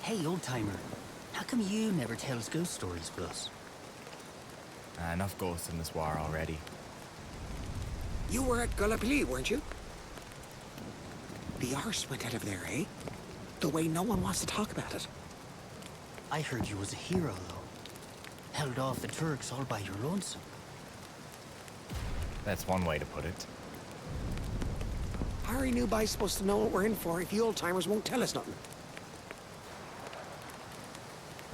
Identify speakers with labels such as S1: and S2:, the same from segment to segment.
S1: Hey, old-timer. How come you never tell us ghost stories for us?
S2: Enough ghosts in this war already.
S3: You were at Gallipoli, weren't you? The arse went out of there, eh? The way no one wants to talk about it.
S1: I heard you was a hero, though. Held off the Turks all by your lonesome.
S2: That's one way to put it.
S3: How are you new guys supposed to know what we're in for if you old-timers won't tell us nothing?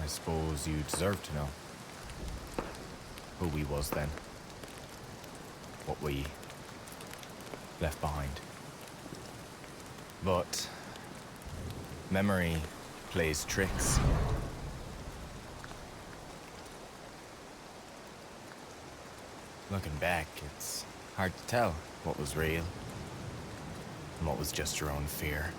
S2: I suppose you deserve to know who we was then. What we left behind. But memory plays tricks. Looking back, it's hard to tell what was real and what was just your own fear.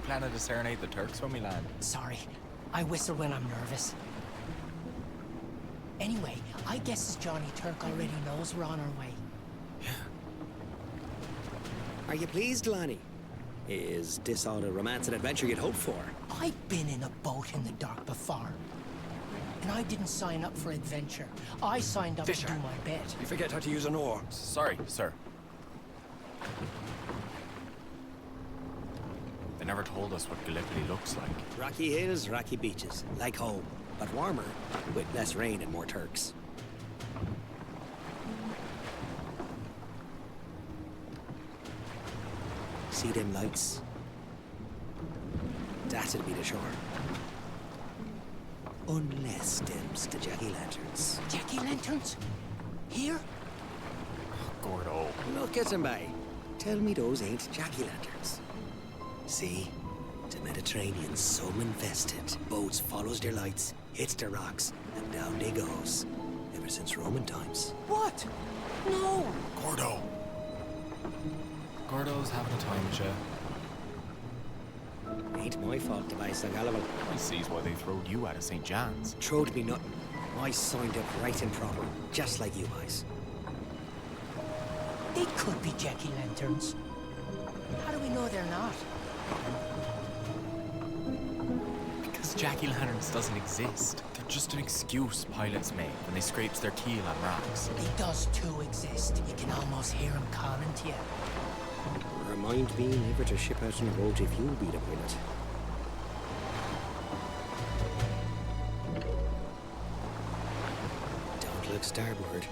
S2: Planning to serenade the Turks when we land?
S4: Sorry, I whistle when I'm nervous. Anyway, I guess this Johnny Turk already knows we're on our way.
S3: Are you pleased, Lonnie? Is this all the romance and adventure you'd hoped for?
S4: I've been in a boat in the dark before. And I didn't sign up for adventure. I signed up to do my bit.
S5: You forget how to use an oar.
S2: Sorry, sir. They never told us what Gallipoli looks like.
S3: Rocky hills, rocky beaches, like home, but warmer, with less rain and more Turks. See them lights? That'll be the shore. Unless them's the jack-o'-lanterns.
S4: Jack-o'-lanterns? Here?
S2: Gordo.
S3: Look at them, by. Tell me those ain't jack-o'-lanterns. See? The Mediterranean's so infested. Boats follows their lights, hits the rocks, and down they goes. Ever since Roman times.
S4: What? No!
S2: Gordo. Gordo's having a time, Che.
S3: Ain't my fault the vice of Gallipoli.
S2: He sees why they throwed you out of St. John's.
S3: Throwed me nothing. I signed up right and proper, just like you guys.
S4: They could be Jackie-lanterns. How do we know they're not?
S2: Because Jack-o'-lanterns doesn't exist. They're just an excuse pilots make when they scrapes their keel on rocks.
S4: They does too exist. You can almost hear them calling to you.
S3: Remind me never to ship out on a boat if you'll be the pilot. Don't look starboard.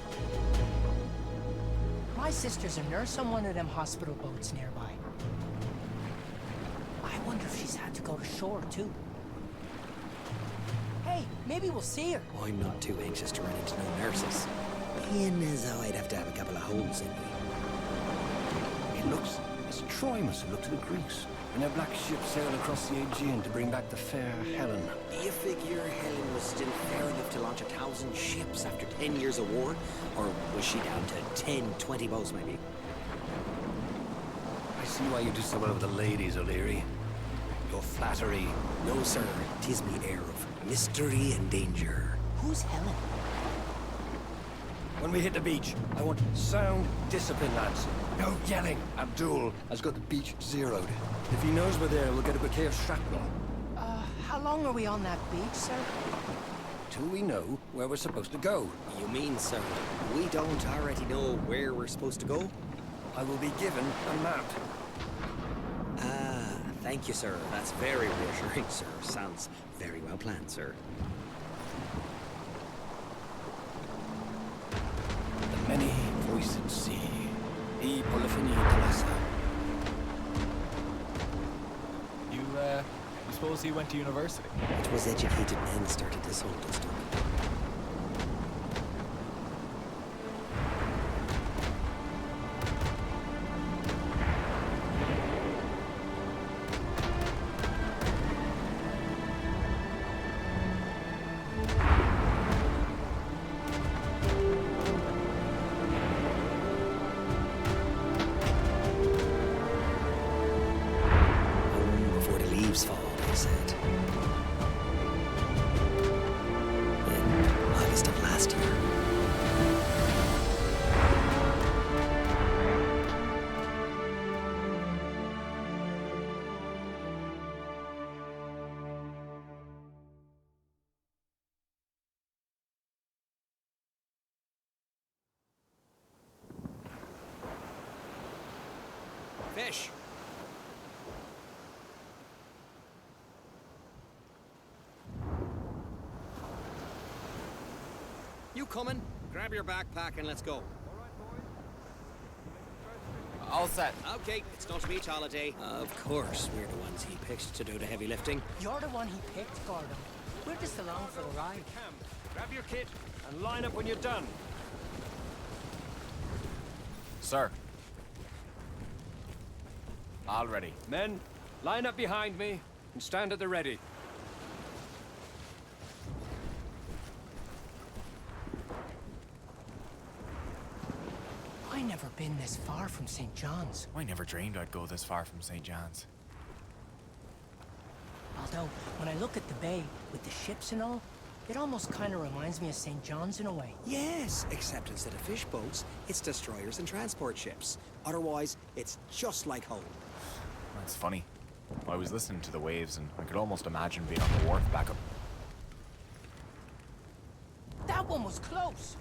S4: My sister's a nurse on one of them hospital boats nearby. I wonder if she's had to go to shore, too. Hey, maybe we'll see her.
S3: I'm not too anxious to run into no nurses. Being as though I'd have to have a couple of holes in me.
S5: It looks as Troy must have looked to the Greeks when their black ship sailed across the Aegean to bring back the fair Helen.
S3: Do you figure Helen was still fair enough to launch 1,000 ships after 10 years of war? Or was she down to 10, 20 boats, maybe?
S5: I see why you do so well with the ladies, O'Leary. Your flattery.
S3: No, sir. 'Tis me air of mystery and danger.
S4: Who's Helen?
S5: When we hit the beach, I want sound discipline, lads. No yelling. Abdul has got the beach zeroed. If he knows we're there, we'll get a bouquet of shrapnel.
S4: How long are we on that beach, sir?
S5: Till we know where we're supposed to go.
S3: You mean, sir, we don't already know where we're supposed to go?
S5: I will be given a map.
S3: Ah, Thank you, sir. That's very reassuring, sir. Sounds very well planned, sir.
S5: The many-voiced sea. E polyphony colossa.
S2: You suppose he went to university?
S3: It was educated men started this whole dust-up. Before the leaves fall, they said. In August of last year. Fish! You coming? Grab your backpack and let's go.
S2: All set.
S3: Okay, it's not a beach holiday. Of course, we're the ones he picked to do the heavy lifting.
S4: You're the one he picked, Gordon. We're just along for the ride.
S5: Camp. Grab your kit and line up when you're done.
S2: Sir. All ready.
S5: Men, line up behind me and stand at the ready.
S4: I never been this far from St. John's.
S2: I never dreamed I'd go this far from St. John's.
S4: Although, when I look at the bay, with the ships and all, it almost kind of reminds me of St. John's in a way.
S3: Yes, except instead of fish boats, it's destroyers and transport ships. Otherwise, it's just like home.
S2: That's funny. I was listening to the waves and I could almost imagine being on the wharf back up.
S4: That one was close!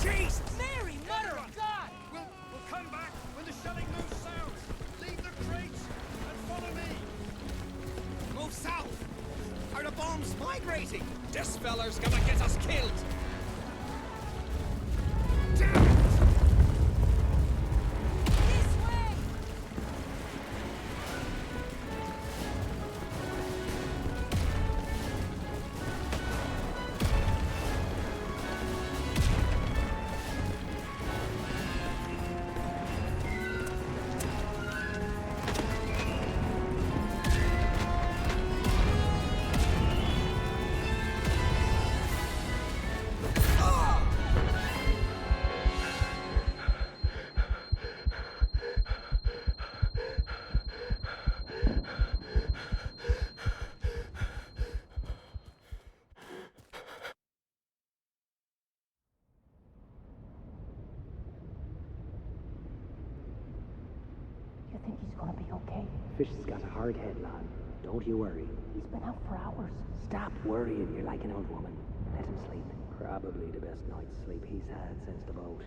S3: Jesus!
S4: Mary, Mother of God!
S5: We'll come back when the shelling moves south. Leave the crates and follow me.
S3: Move south! Are the bombs migrating? This feller's gonna get us killed! Damn it!
S4: This way! You think he's gonna be okay?
S3: Fish has got a hard head, lad. Don't you worry.
S4: He's been out for hours.
S3: Stop worrying, you're like an old woman. Let him sleep. Probably the best night's sleep he's had since the boat.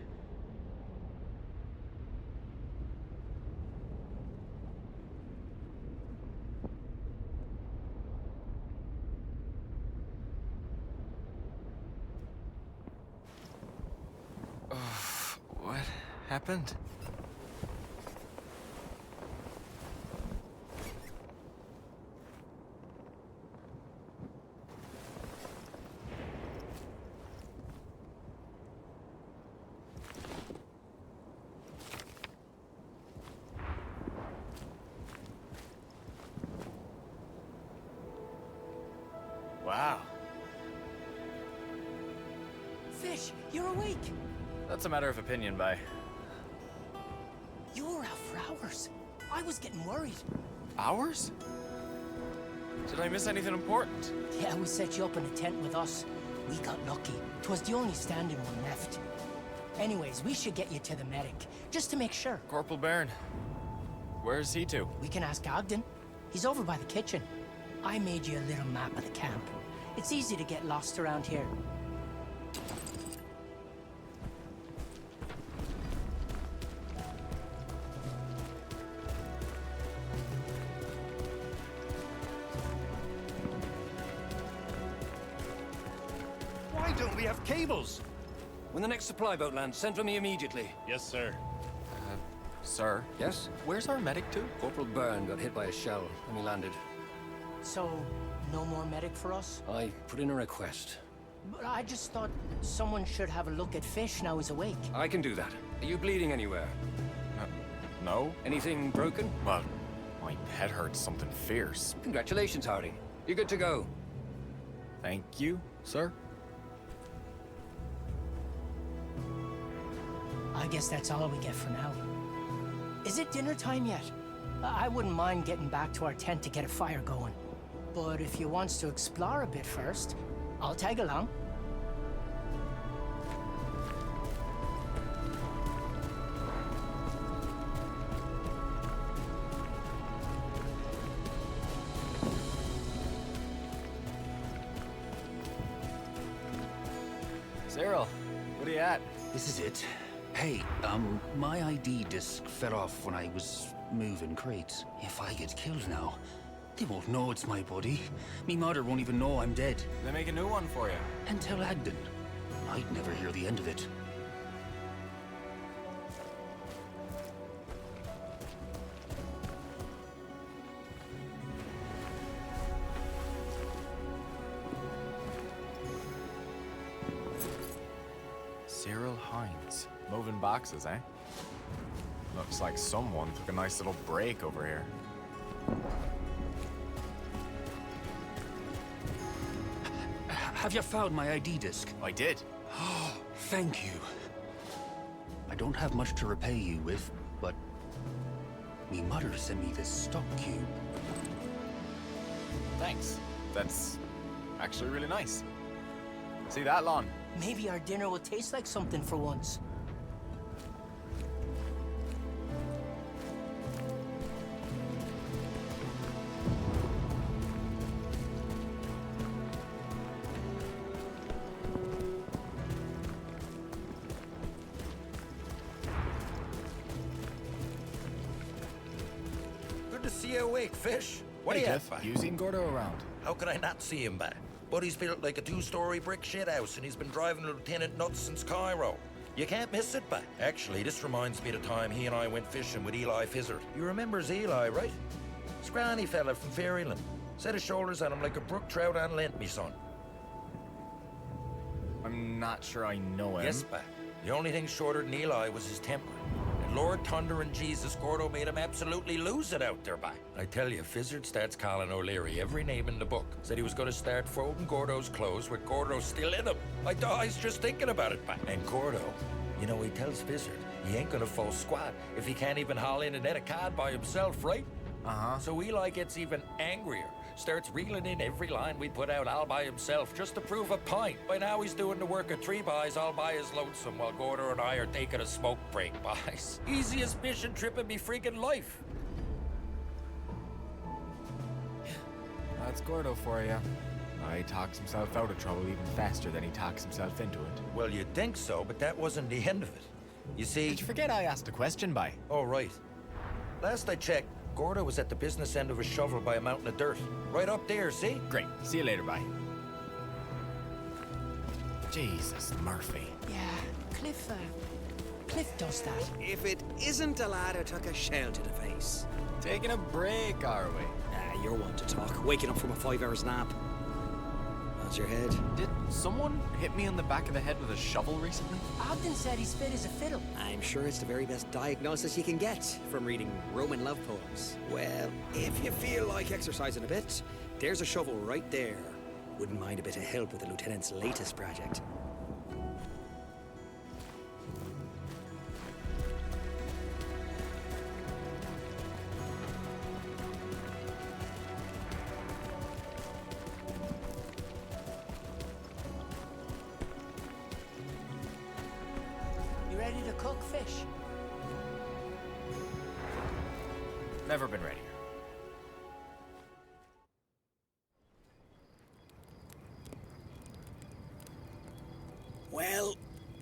S2: What happened? Wow.
S4: Fish, you're awake!
S2: That's a matter of opinion, bye.
S4: You were out for hours. I was getting worried.
S2: Hours? Did I miss anything important?
S4: Yeah, we set you up in a tent with us. We got lucky. 'Twas the only standing one left. Anyways, we should get you to the medic, just to make sure.
S2: Corporal Byrne. Where's he to?
S4: We can ask Ogden. He's over by the kitchen. I made you a little map of the camp. It's easy to get lost around here.
S5: Don't we have cables? When the next supply boat lands, send for me immediately.
S6: Yes, sir.
S2: Sir,
S5: Yes?
S2: where's our medic to?
S5: Corporal Byrne got hit by a shell when he landed.
S4: So, no more medic for us?
S5: I put in a request.
S4: But I just thought someone should have a look at Fish now he's awake.
S5: I can do that. Are you bleeding anywhere?
S2: No.
S5: Anything broken?
S2: Well, my head hurts something fierce.
S5: Congratulations, Hardy. You're good to go.
S2: Thank you, sir.
S4: I guess that's all we get for now. Is it dinner time yet? I wouldn't mind getting back to our tent to get a fire going. But if you wants to explore a bit first, I'll tag along.
S2: Cyril, what are you at?
S7: This is it. Hey, my ID disc fell off when I was moving crates. If I get killed now, they won't know it's my buddy. Me mother won't even know I'm dead.
S2: They make a new one for you.
S7: And tell Agden. I'd never hear the end of it.
S2: Cyril Hines. Moving boxes, eh? Looks like someone took a nice little break over here.
S7: Have you found my ID disc?
S2: I did.
S7: Oh, thank you. I don't have much to repay you with, but me mother sent me this stock cube.
S2: Thanks. That's actually really nice. See that, Lon?
S4: Maybe our dinner will taste like something for once.
S8: Good to see you awake, Fish. What
S2: Hey,
S8: are you
S2: Cliff,
S8: at,
S2: you seen Gordo around?
S8: How could I not see him back? Buddy's built like a two-story brick shithouse, and he's been driving Lieutenant nuts since Cairo. You can't miss it, back. Actually, this reminds me of the time he and I went fishing with Eli Fizzard. You remember Eli, right? Scrawny fella from Fairyland. Set of shoulders on him like a brook trout on Lent, me son.
S2: I'm not sure I know him.
S8: Yes, back. The only thing shorter than Eli was his temper. And Lord Thunder and Jesus Gordo made him absolutely lose it out there, back. I tell you, Fizzard starts calling O'Leary every name in the book. Said he was going to start folding Gordo's clothes with Gordo still in them. I dies just thinking about it, back. And Gordo, you know, he tells Fizzard he ain't going to fall squat if he can't even haul in a net of cod by himself, right?
S2: Uh-huh.
S8: So Eli gets even angrier. Starts reeling in every line we put out all by himself just to prove a point. By now he's doing the work of three boys all by his lonesome while Gordo and I are taking a smoke break, boys. Easiest fishing trip in me freaking life.
S2: That's Gordo for you. He talks himself out of trouble even faster than he talks himself into it.
S8: Well, you'd think so, but that wasn't the end of it. You see...
S2: Did you forget I asked a question, by?
S8: Oh, right. Last I checked, Gordo was at the business end of a shovel by a mountain of dirt. Right up there, see?
S2: Great. See you later, bye. Jesus, Murphy.
S4: Yeah, Cliff does that.
S3: If it isn't a lad who took a shell to the face.
S2: Taking a break, are we?
S3: Ah, you're one to talk. Waking up from a 5-hour nap. How's your head?
S2: Did someone hit me on the back of the head with a shovel recently?
S4: Ogden said he's fit as a fiddle.
S3: I'm sure it's the very best diagnosis you can get from reading Roman love poems. Well, if you feel like exercising a bit, there's a shovel right there. Wouldn't mind a bit of help with the Lieutenant's latest project.
S4: You ready to cook fish?
S2: Never been readier.
S3: Well,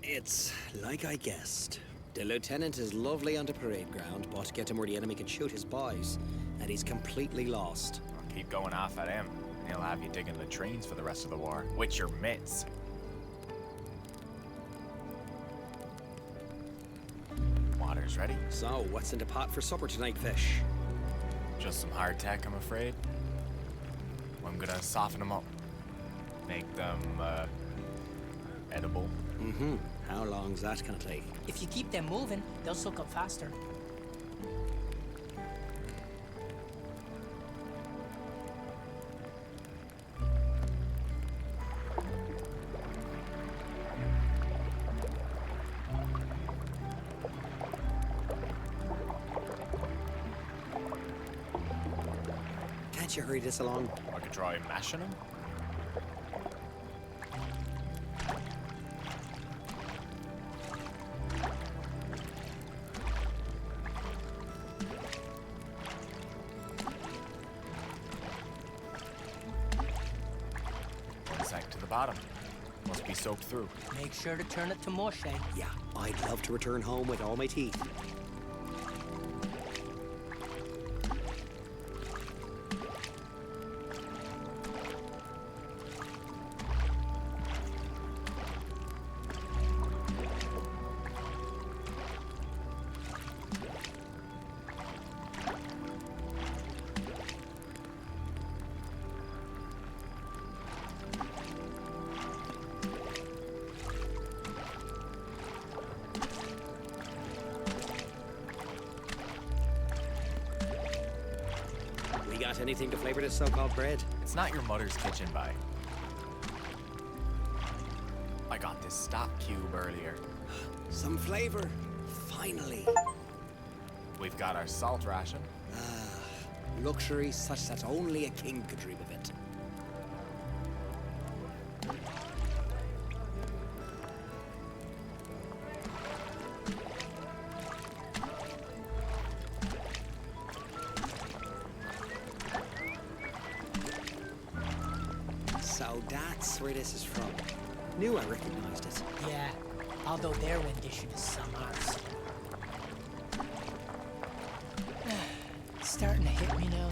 S3: it's like I guessed. The Lieutenant is lovely on the parade ground, but get him where the enemy can shoot his boys, and he's completely lost.
S2: I'll keep going off at him, and he'll have you digging latrines for the rest of the war. With your mitts. Fires ready?
S3: So, what's in the pot for supper tonight, fish?
S2: Just some hardtack, I'm afraid. I'm gonna soften them up. Make them, edible.
S3: Mm-hmm. How long's that gonna take?
S4: If you keep them moving, they'll soak up faster.
S3: Can't you hurry this along?
S2: I could try mashing them. One sec to the bottom. Must be soaked through.
S4: Make sure to turn it to mush, eh?
S3: Yeah, I'd love to return home with all my teeth. We got anything to flavor this so-called bread?
S2: It's not your mother's kitchen, bye. I got this stock cube earlier.
S3: Some flavor. Finally.
S2: We've got our salt ration.
S3: Luxury such that only a king could dream of it. So that's where this is from. Knew I recognized it.
S4: Yeah, although their rendition is some arse. It's starting to hit me now.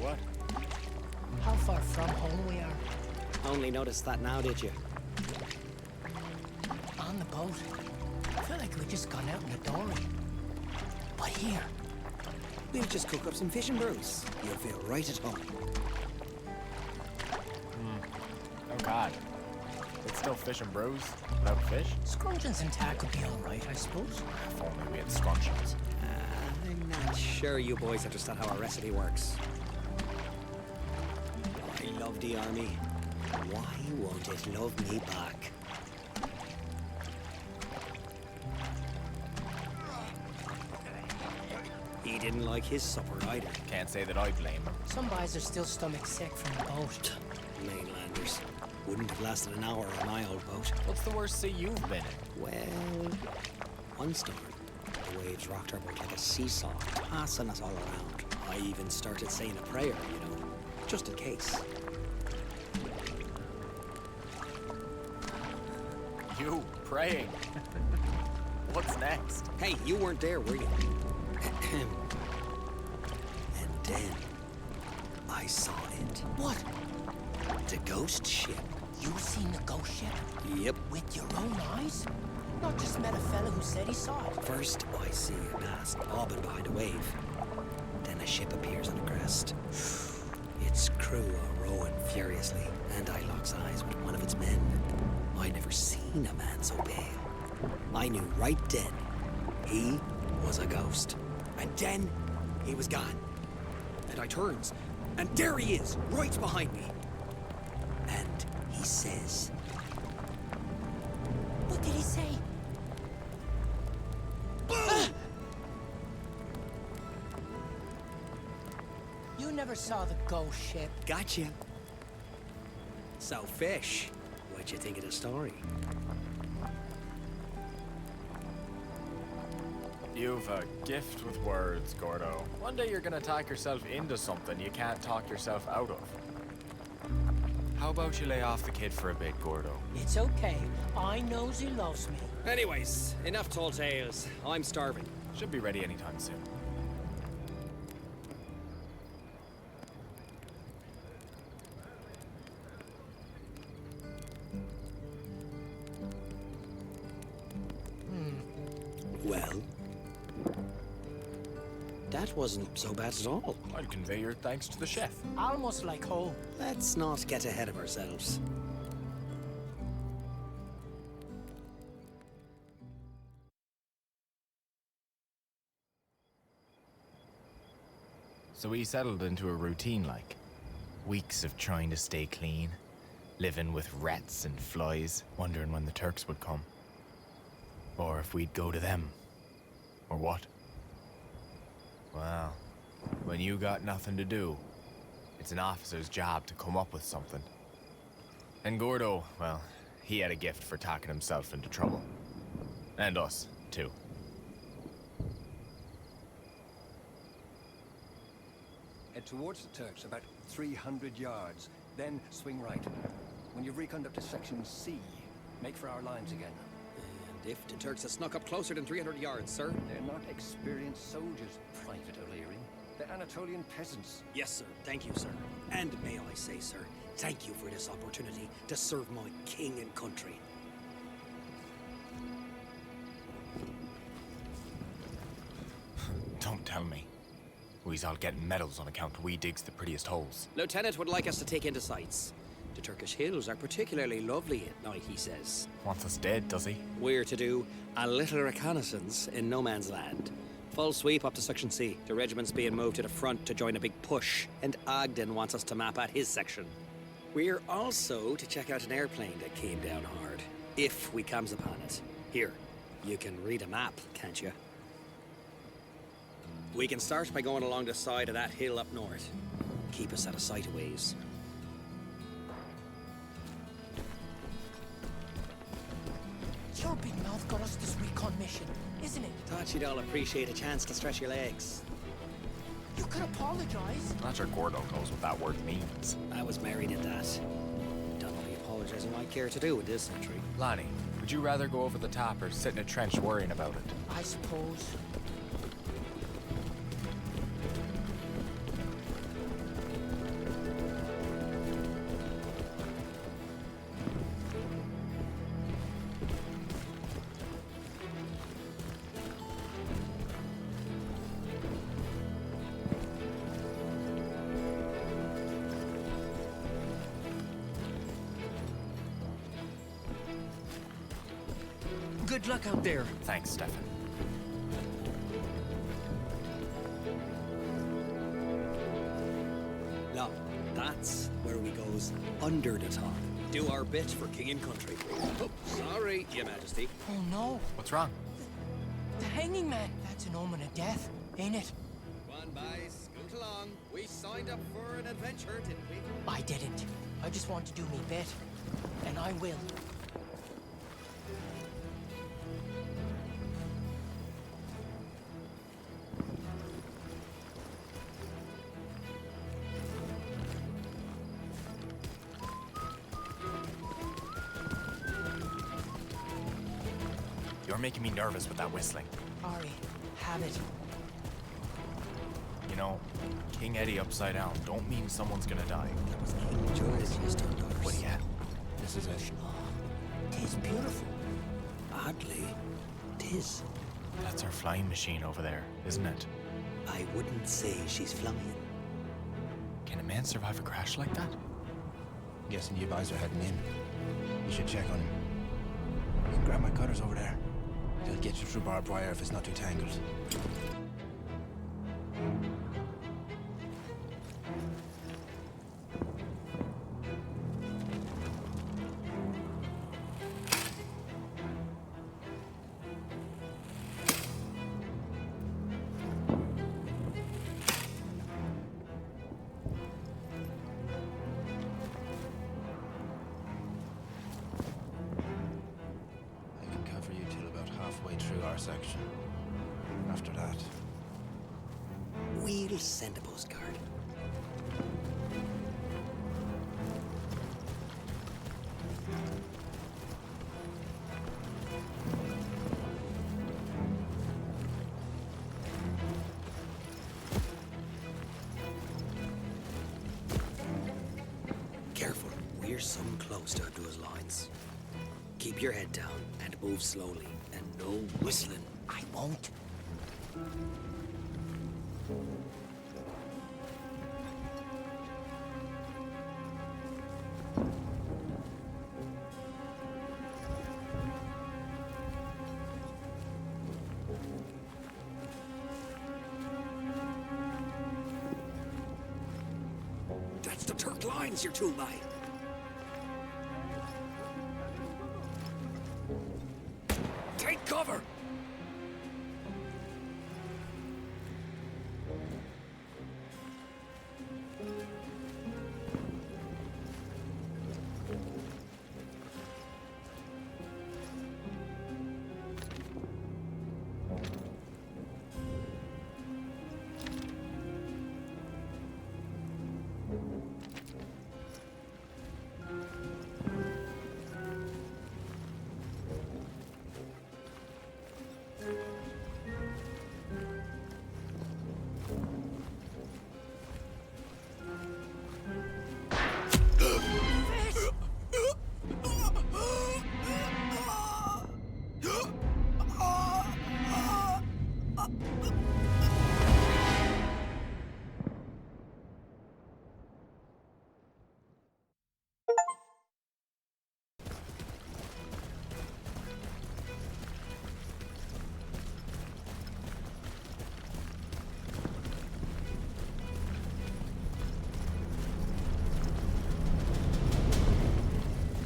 S2: What?
S4: How far from home we are.
S3: Only noticed that now, did you?
S4: On the boat. I feel like we just gone out in a dory. But here,
S3: We'll just cook up some fish and brews. You'll feel right at home.
S2: Oh God. It's still fish and brews without fish?
S4: scrunchions and tack would be all right, I suppose.
S2: If only we had scrunchions.
S3: I'm not sure you boys understand how our recipe works. I love the army. Why won't it love me back? He didn't like his supper either.
S2: Can't say that I blame him.
S4: Some guys are still stomach sick from the boat.
S3: Mainlanders. Wouldn't have lasted an hour on my old boat.
S2: What's the worst sea you've been in?
S3: Well, one storm. The waves rocked our boat like a seesaw, tossing us all around. I even started saying a prayer, just in case.
S2: You praying? What's next?
S3: Hey, you weren't there, were you? And then I saw it.
S4: What?
S3: The ghost ship.
S4: You seen the ghost ship?
S3: Yep.
S4: With your own eyes? Not just met a fella who said he saw it.
S3: First, I see a mast bobbing behind a wave. Then a ship appears on the crest. Its crew are rowing furiously, and I locks eyes with one of its men. I'd never seen a man so pale. I knew right then he was a ghost. And then he was gone. And I turns, and there he is, right behind me. And he says,
S4: What did he say? You never saw the ghost ship.
S3: "Gotcha." So, fish, what'd you think of the story?
S2: You've a gift with words, Gordo. One day you're gonna talk yourself into something you can't talk yourself out of. How about you lay off the kid for a bit, Gordo?
S4: It's okay. I knows he loves me.
S3: Anyways, enough tall tales. I'm starving.
S2: Should be ready anytime soon.
S3: Well, That wasn't so bad at all.
S2: I'll convey your thanks to the chef.
S4: Almost like home.
S3: Let's not get ahead of ourselves.
S2: So we settled into a routine like weeks of trying to stay clean, living with rats and flies, wondering when the Turks would come. Or if we'd go to them. Or what? Well, when you got nothing to do, it's an officer's job to come up with something. And Gordo, well, he had a gift for talking himself into trouble. And us, too.
S5: Head towards the Turks about 300 yards, then swing right. When you've reckoned up to section C, make for our lines again.
S3: And if the Turks have snuck up closer than 300 yards, sir?
S5: They're not experienced soldiers, Private O'Leary. They're Anatolian peasants.
S3: Yes, sir. Thank you, sir. And may I say, sir, thank you for this opportunity to serve my king and country.
S2: Don't tell me. We's all getting medals on account we digs the prettiest holes.
S3: Lieutenant would like us to take into sights. The Turkish hills are particularly lovely at night, he says.
S2: Wants us dead, does he?
S3: We're to do a little reconnaissance in no man's land. Full sweep up to Section C. The regiment's being moved to the front to join a big push, and Ogden wants us to map out his section. We're also to check out an airplane that came down hard, if we comes upon it. Here, you can read a map, can't you? We can start by going along the side of that hill up north. Keep us out of sight a ways.
S4: Your big mouth got us this recon mission, isn't it?
S3: Thought you'd all appreciate a chance to stretch your legs.
S4: You could apologize.
S2: Not sure Gordo knows what that word means.
S3: I was married at that. Don't know the apologizing I care to do in this century.
S2: Lonnie, would you rather go over the top or sit in a trench worrying about it?
S4: I suppose.
S7: Good luck out there.
S2: Thanks, Stefan.
S3: Now, that's where we goes under the top. Do our bit for king and country. Oh, sorry, Your Majesty.
S4: Oh no,
S2: What's wrong?
S4: the hanging man. That's an omen of death, ain't it?
S3: Come on, boys, scoot along. We signed up for an adventure, didn't we?
S4: I didn't. I just want to do me bit. And I will.
S2: You're making me nervous with that whistling.
S4: Sorry, have it.
S2: You know, King Eddie upside down don't mean someone's gonna die.
S3: That was King George's standards.
S2: But yeah,
S5: This is it.
S4: Tis beautiful.
S3: Oddly, 'tis.
S2: that's our flying machine over there, isn't it?
S3: I wouldn't say she's flying.
S2: Can a man survive a crash like that?
S6: Guessing you guys are heading in. You should check on him. You can grab my cutters over there. They'll get you through barbed wire if it's not too tangled. I can cover you till about halfway through our section. After that,
S3: We'll send a postcard. Careful, we're some close to Abdul's lines. Keep your head down and move slowly, and no whistling.
S4: I won't.
S3: That's the Turk lines you're tooled by. Take cover!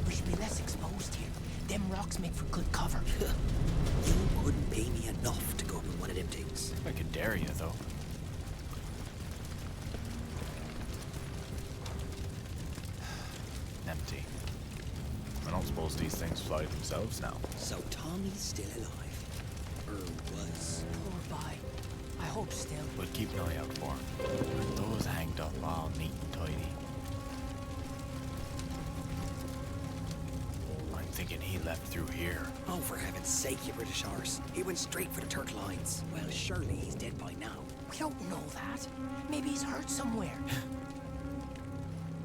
S4: We should be less exposed here. Them rocks make for good cover.
S3: You wouldn't pay me enough to go up in one of them things.
S2: I could dare you, though. Empty. I don't suppose these things fly themselves now.
S3: So Tommy's still alive. Or was.
S4: Poor boy. I hope still.
S2: We'll keep an eye out for him. Those hanged up all neat and tidy. I'm thinking he left through here.
S3: Oh, for heaven's sake, you British horse. He went straight for the Turk lines. Well, surely he's dead by now.
S4: We don't know that. Maybe he's hurt somewhere.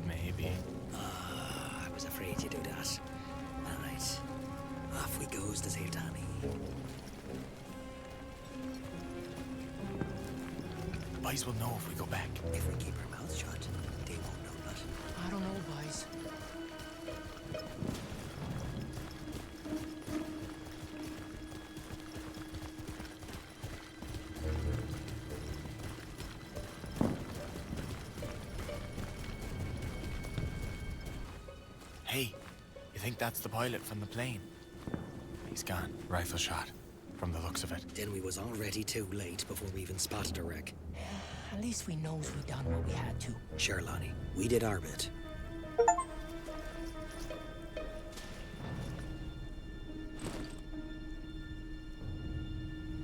S2: Maybe.
S3: I was afraid you'd do that. All right. Off we goes to save Tommy.
S2: Boys will know if we go back.
S3: If we keep our mouths shut, they won't know that.
S4: I don't know, boys.
S2: Hey, you think that's the pilot from the plane? He's gone. Rifle shot, from the looks of it.
S3: Then we was already too late before we even spotted a wreck.
S4: At least we knows we done what we had to.
S3: Sure, Lonnie. We did our bit.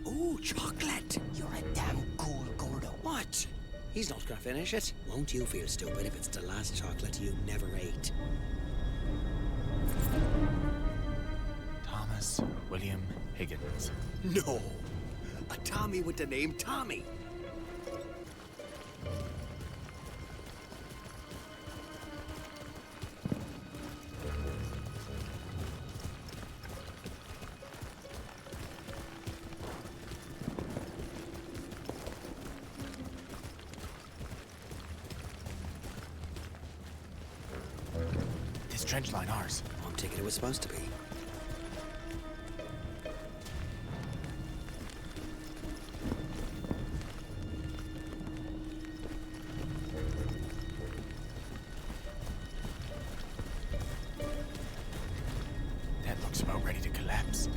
S3: Ooh, chocolate!
S4: You're a damn ghoul, Gordo.
S3: What? He's not gonna finish it. Won't you feel stupid if it's the last chocolate you never ate?
S2: Thomas William Higgins.
S3: No! A Tommy with the name Tommy!
S2: This trench line ours.
S3: I'm thinking it was supposed to be.
S2: That looks about ready to collapse.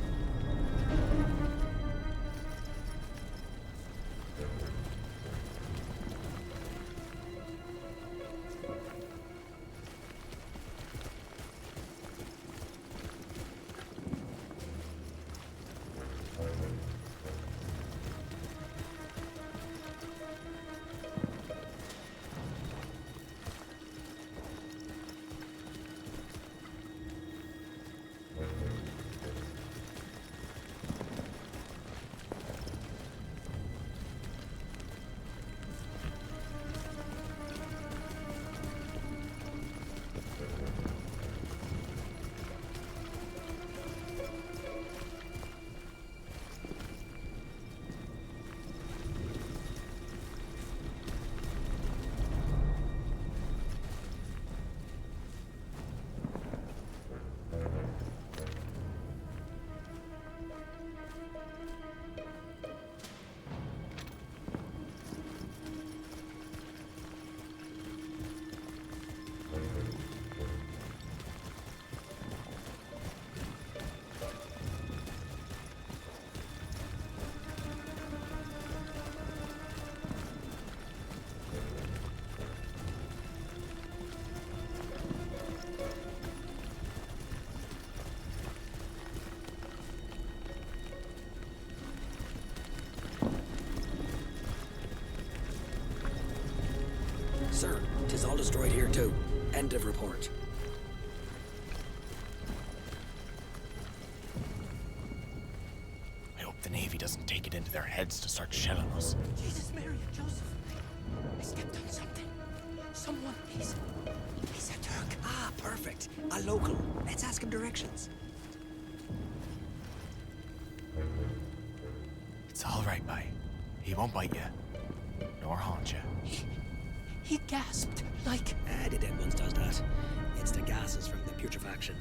S3: 2. End of report.
S2: I hope the Navy doesn't take it into their heads to start shelling us.
S4: Jesus, Mary, and Joseph. I stepped on something. Someone, he's a Turk.
S3: Ah, perfect. A local. Let's ask him directions.
S2: It's all right, bye. He won't bite you. Nor haunt you.
S4: He gasped, like...
S3: The dead ones does that. It's the gases from the putrefaction.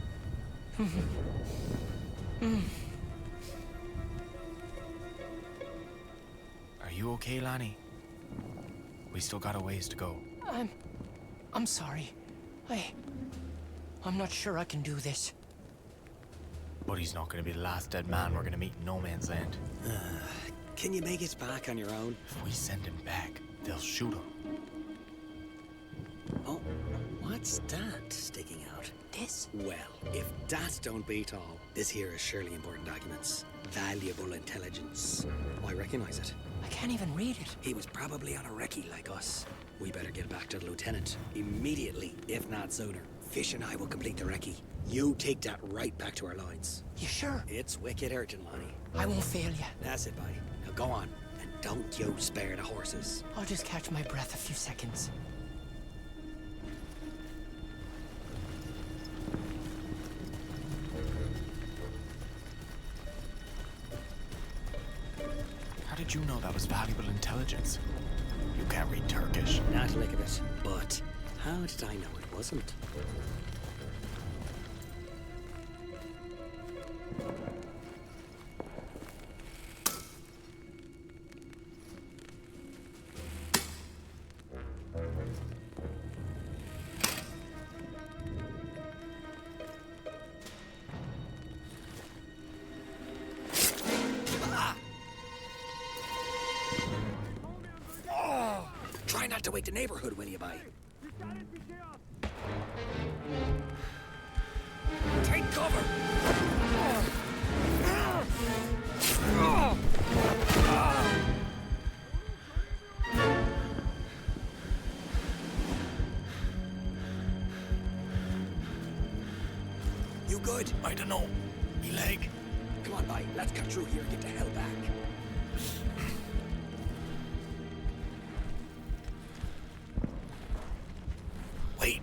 S2: Are you okay, Lanny? We still got a ways to go.
S4: I'm sorry. I'm not sure I can do this.
S2: But he's not going to be the last dead man we're going to meet in No Man's Land.
S3: Can you make it back on your own?
S2: If we send him back, they'll shoot him.
S3: Oh, what's that sticking out?
S4: This?
S3: Well, if that don't beat all, this here is surely important documents. Valuable intelligence. I recognize it.
S4: I can't even read it.
S3: He was probably on a recce like us. We better get back to the lieutenant immediately, if not sooner. Fish and I will complete the recce. You take that right back to our lines.
S4: You sure?
S3: It's wicked urgent, Lonnie.
S4: I won't fail you.
S3: That's it, bye. Now go on, and don't you spare the horses.
S4: I'll just catch my breath a few seconds.
S2: How did you know that was valuable intelligence? You can't read Turkish.
S3: Not a lick of it. But how did I know it wasn't? Try not to wake the neighborhood, will you, bye? Take cover! You good?
S2: I don't know. Me leg.
S3: Come on, bye. Let's cut through here and get the hell back.
S2: Wait.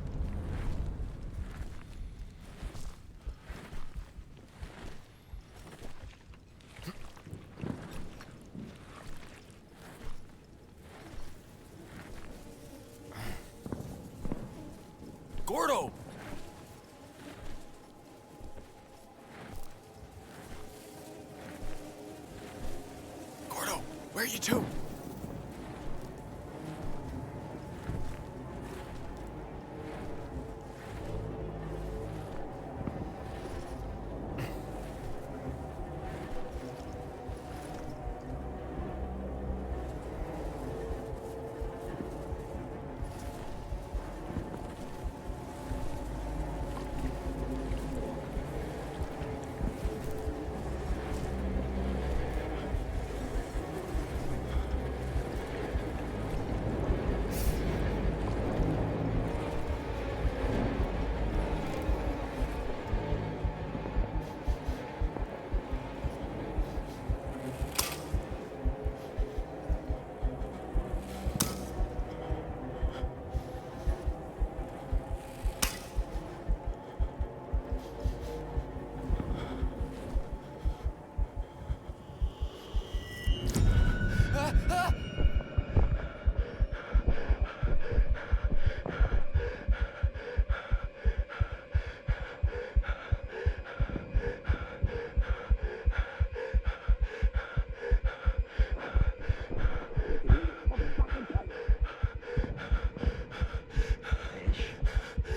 S2: Gordo! Gordo, where are you to?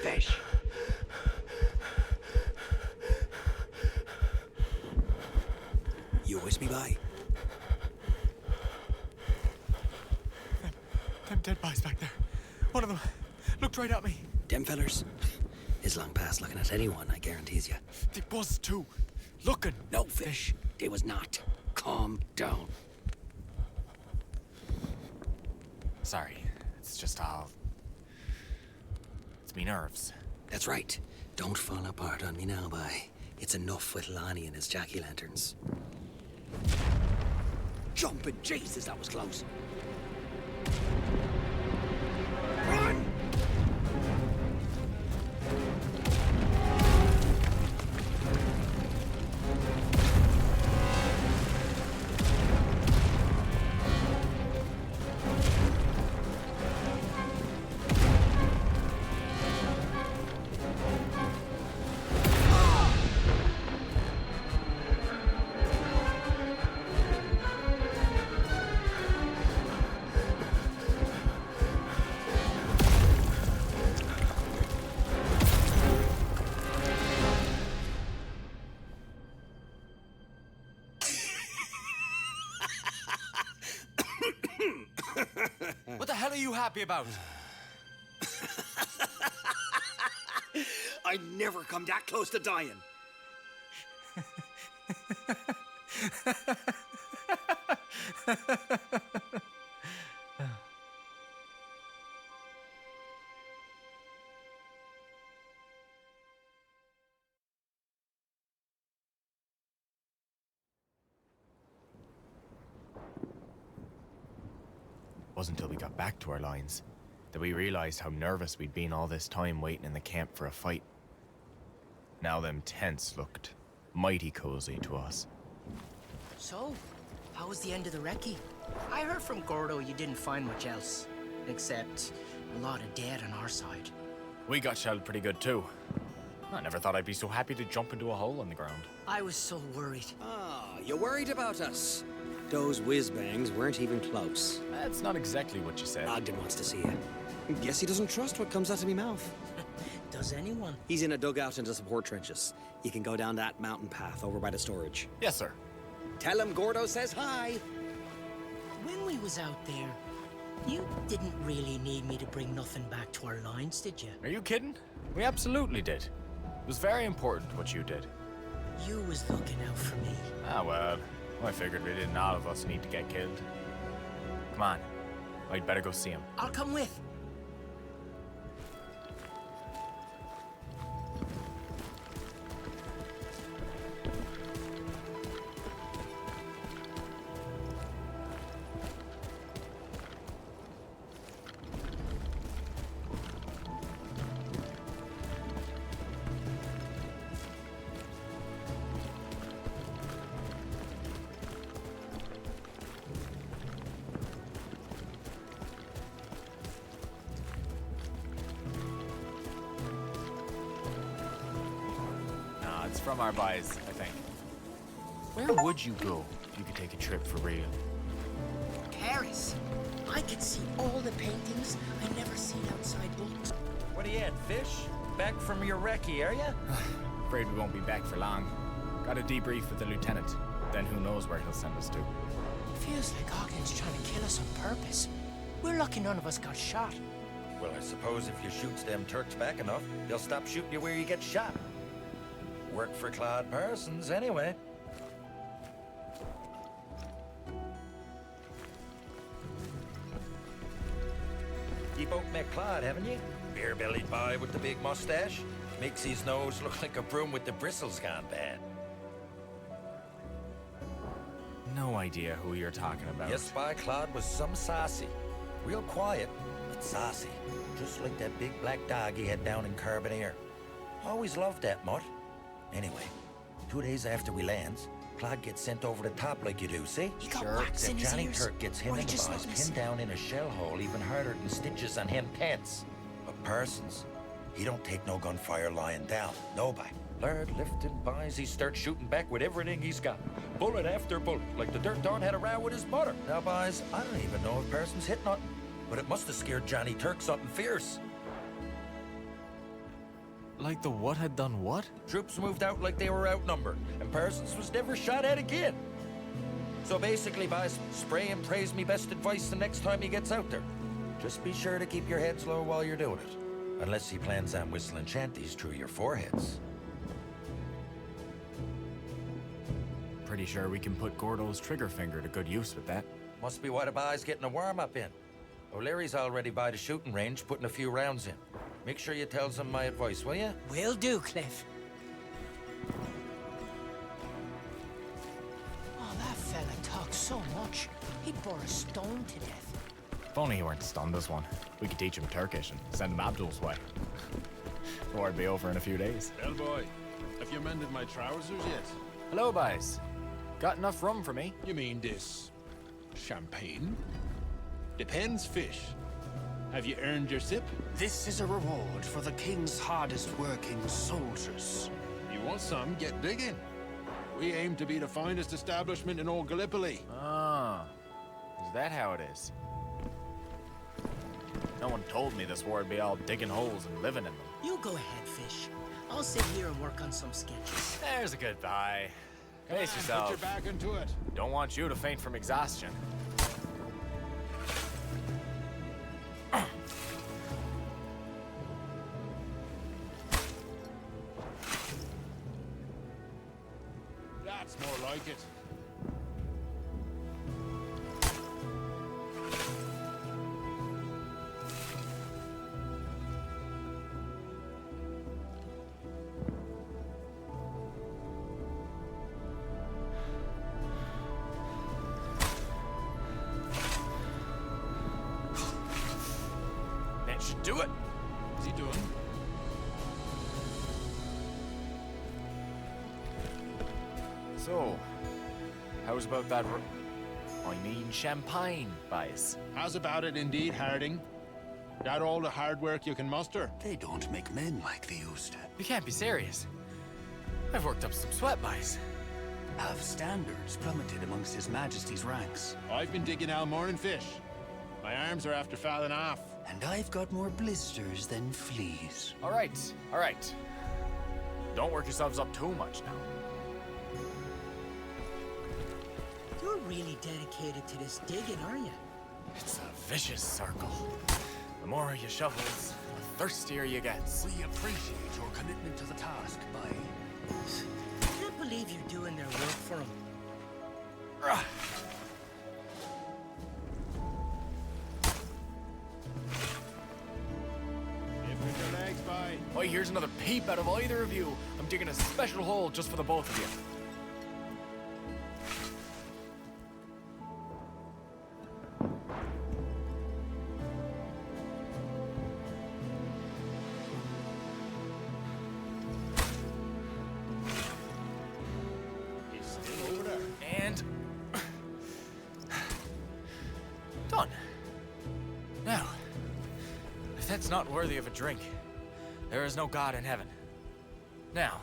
S3: Fish. You wish me by?
S2: Them dead boys back there. One of them looked right at me.
S3: Them fellers? It's long past looking at anyone, I guarantees you.
S2: They was too. Looking.
S3: No, Fish. They was not. Calm down.
S2: Sorry. It's just all... It's me nerves.
S3: That's right. Don't fall apart on me now, bye. It's enough with Lonnie and his jack-o'-lanterns. Jumping Jesus, that was close. Run!
S2: What the hell are you happy about?
S3: I'd never come that close to dying.
S2: Wasn't until we got back to our lines that we realized how nervous we'd been all this time waiting in the camp for a fight. Now them tents looked mighty cozy to us.
S4: So, how was the end of the recce? I heard from Gordo you didn't find much else, except a lot of dead on our side.
S2: We got shelled pretty good too. I never thought I'd be so happy to jump into a hole in the ground.
S4: I was so worried.
S3: Ah, you worried about us? Those whiz-bangs weren't even close.
S2: That's not exactly what you said.
S3: Ogden wants to see you. Guess he doesn't trust what comes out of me mouth.
S4: Does anyone?
S3: He's in a dugout in the support trenches. You can go down that mountain path over by the storage.
S2: Yes, sir.
S3: Tell him Gordo says hi.
S4: When we was out there, you didn't really need me to bring nothing back to our lines, did you?
S2: Are you kidding? We absolutely did. It was very important what you did.
S4: You was looking out for me.
S2: Ah, well, I figured we didn't all of us need to get killed. Come on. I'd better go see him.
S4: I'll come with.
S2: It's from our buys, I think. Where would you go if you could take a trip for real?
S4: Paris. I could see all the paintings I never seen outside books.
S8: What are you at, fish? Back from your recce, are you?
S2: Afraid we won't be back for long. Got a debrief with the lieutenant. Then who knows where he'll send us to.
S4: Feels like Ogden's trying to kill us on purpose. We're lucky none of us got shot.
S8: Well, I suppose if you shoots them Turks back enough, they'll stop shooting you where you get shot. Worked for Claude Parsons, anyway. You both met Claude, haven't you? Beer-bellied boy with the big mustache. Makes his nose look like a broom with the bristles gone bad.
S2: No idea who you're talking about.
S8: Yes, by Claude was some saucy. Real quiet, but saucy. Just like that big black dog he had down in Carbonear. Always loved that mutt. Anyway, 2 days after we lands, Claude gets sent over the top like you do, see?
S4: He got wax in his
S8: Johnny
S4: ears.
S8: Turk gets him
S4: Or he
S8: and the
S4: just
S8: boys
S4: noticed.
S8: pinned down in a shell hole even harder than stitches on him pants. But Parsons, he don't take no gunfire lying down. Nobody. Lord lifting boys, he starts shooting back with everything he's got. Bullet after bullet, like the dirt dog had a row with his mother. Now, boys, I don't even know if Parsons hit nothing, but it must have scared Johnny Turk something fierce.
S2: Like the what had done what?
S8: Troops moved out like they were outnumbered, and Parsons was never shot at again. So basically, boys, spray and praise me best advice the next time he gets out there. Just be sure to keep your heads low while you're doing it. Unless he plans on whistling shanties through your foreheads.
S2: Pretty sure we can put Gordo's trigger finger to good use with that.
S8: Must be what a boy's getting a warm-up in. O'Leary's already by the shooting range, putting a few rounds in. Make sure you tell them my advice, will you?
S4: Will do, Cliff. Oh, that fella talks so much. He'd bore a stone to death.
S2: If only he weren't stunned as one. We could teach him Turkish and send him Abdul's way. War'd be over in a few days.
S6: Well, boy, have you mended my trousers yet?
S2: Hello, boys. Got enough rum for me?
S6: You mean this champagne? Depends, fish. Have you earned your sip?
S7: This is a reward for the king's hardest working soldiers.
S6: You want some? Get digging. We aim to be the finest establishment in all Gallipoli.
S2: Ah, is that how it is? No one told me this war'd be all digging holes and living in them.
S4: You go ahead, Fish. I'll sit here and work on some sketches.
S2: There's a goodbye. Pace
S6: Put
S2: yourself.
S6: your back into it.
S2: Don't want you to faint from exhaustion.
S6: That's more like it.
S2: That should do it.
S6: What's he doing?
S2: So, how's about that champagne, boys?
S6: How's about it indeed, Harding? That all the hard work you can muster?
S7: They don't make men like they used to.
S2: You can't be serious. I've worked up some sweat, boys.
S7: Have standards plummeted amongst His Majesty's ranks.
S6: I've been digging out more than fish. My arms are after falling off.
S7: And I've got more blisters than fleas.
S2: All right, all right. Don't work yourselves up too much now.
S4: You're really dedicated to this digging, aren't you?
S2: It's a vicious circle. The more you shovels, the thirstier you get.
S7: We appreciate your commitment to the task, Bye.
S4: I can't believe you're doing their work for them.
S6: Lift your legs, bye.
S2: Oh, here's another peep out of either of you. I'm digging a special hole just for the both of you.
S6: He's still over there.
S2: And... done. Now, if that's not worthy of a drink, there is no God in heaven. Now,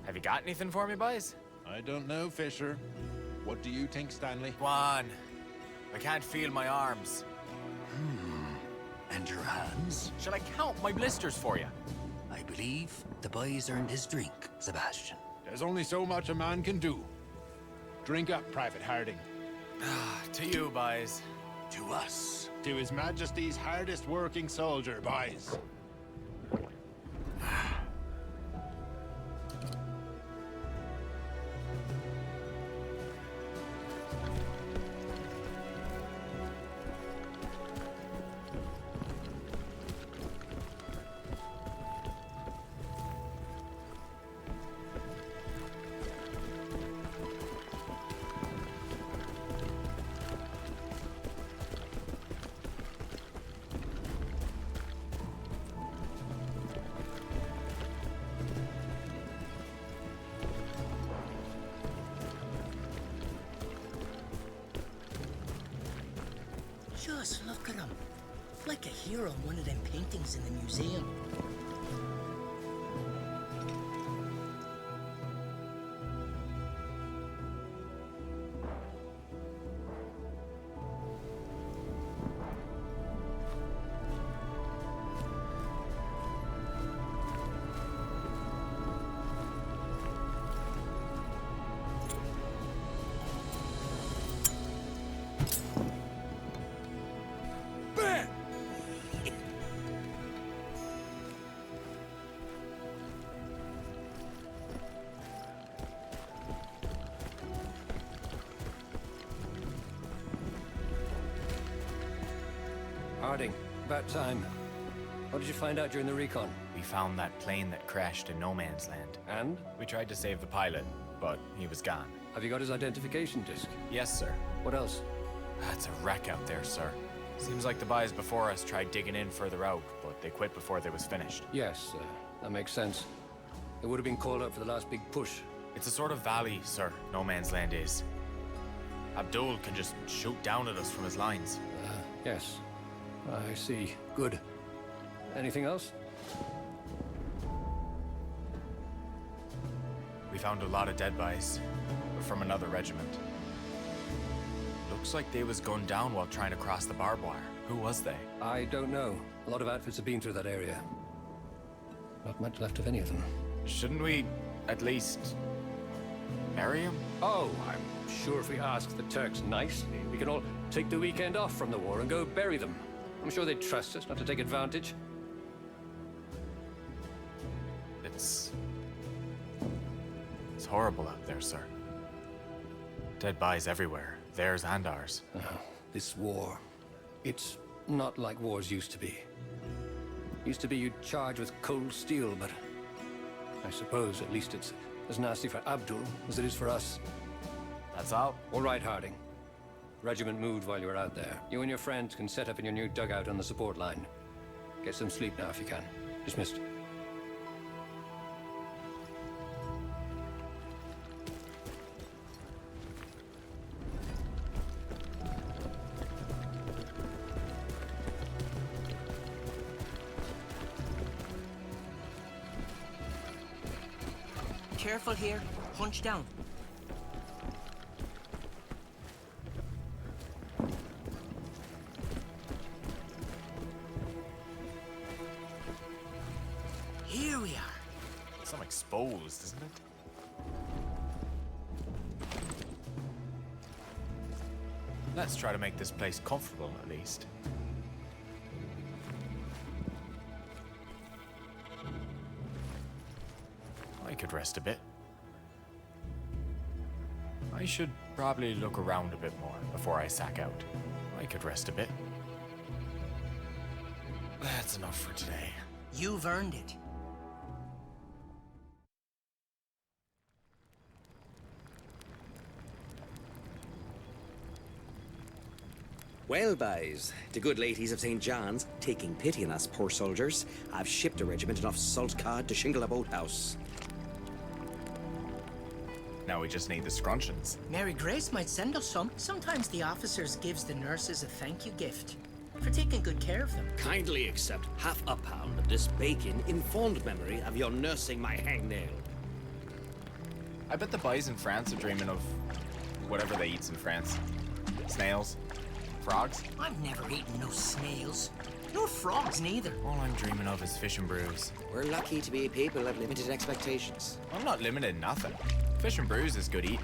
S2: have you got anything for me, boys?
S6: I don't know, Fisher. What do you think, Stanley?
S2: Go on. I can't feel my arms.
S7: And your hands?
S2: Should I count my blisters for you?
S7: I believe the boy's earned his drink, Sebastian.
S6: There's only so much a man can do. Drink up, Private Harding.
S2: To you, boys.
S7: To us.
S6: To His Majesty's hardest working soldier, boys.
S4: Just look at him. Like a hero in one of them paintings in the museum.
S5: Harding, about time. What did you find out during the recon?
S2: We found that plane that crashed in no man's land.
S5: And?
S2: We tried to save the pilot, but he was gone.
S5: Have you got his identification disc?
S2: Yes, sir.
S5: What else?
S2: That's a wreck out there, sir. Seems like the boys before us tried digging in further out, but they quit before they was finished.
S5: Yes, that makes sense. They would have been called out for the last big push.
S2: It's a sort of valley, sir, no man's land is. Abdul can just shoot down at us from his lines.
S5: Yes. I see. Good. Anything else?
S2: We found a lot of dead bodies, but from another regiment. Looks like they was gunned down while trying to cross the barbed wire. Who was they?
S5: I don't know. A lot of outfits have been through that area. Not much left of any of them.
S2: Shouldn't we, at least, bury him?
S5: Oh, I'm sure if we ask the Turks nicely, we can all take the weekend off from the war and go bury them. I'm sure they'd trust us not to take advantage.
S2: It's horrible out there, sir. Dead bodies everywhere, theirs and ours.
S5: This war, it's not like wars used to be. Used to be you'd charge with cold steel, but I suppose at least it's as nasty for Abdul as it is for us.
S2: That's all?
S5: All right, Harding. Regiment moved while you were out there. You and your friends can set up in your new dugout on the support line. Get some sleep now if you can. Dismissed.
S4: Careful here. Hunch down. Here we are.
S2: Some exposed, isn't it? Let's try to make this place comfortable, at least. I could rest a bit. I should probably look around a bit more before I sack out. I could rest a bit. That's enough for today.
S4: You've earned it.
S3: Well, boys, the good ladies of St. John's, taking pity on us poor soldiers, have shipped a regiment enough salt cod to shingle a boathouse.
S2: Now we just need the scrunchions.
S4: Mary Grace might send us some. Sometimes the officers gives the nurses a thank you gift for taking good care of them.
S3: Kindly accept half a pound of this bacon in fond memory of your nursing my hangnail.
S2: I bet the boys in France are dreaming of whatever they eat in France. Snails. Frogs?
S4: I've never eaten no snails. Nor frogs neither.
S2: All I'm dreaming of is fish and brews.
S3: We're lucky to be people of limited expectations.
S2: I'm not limited in nothing. Fish and brews is good eating.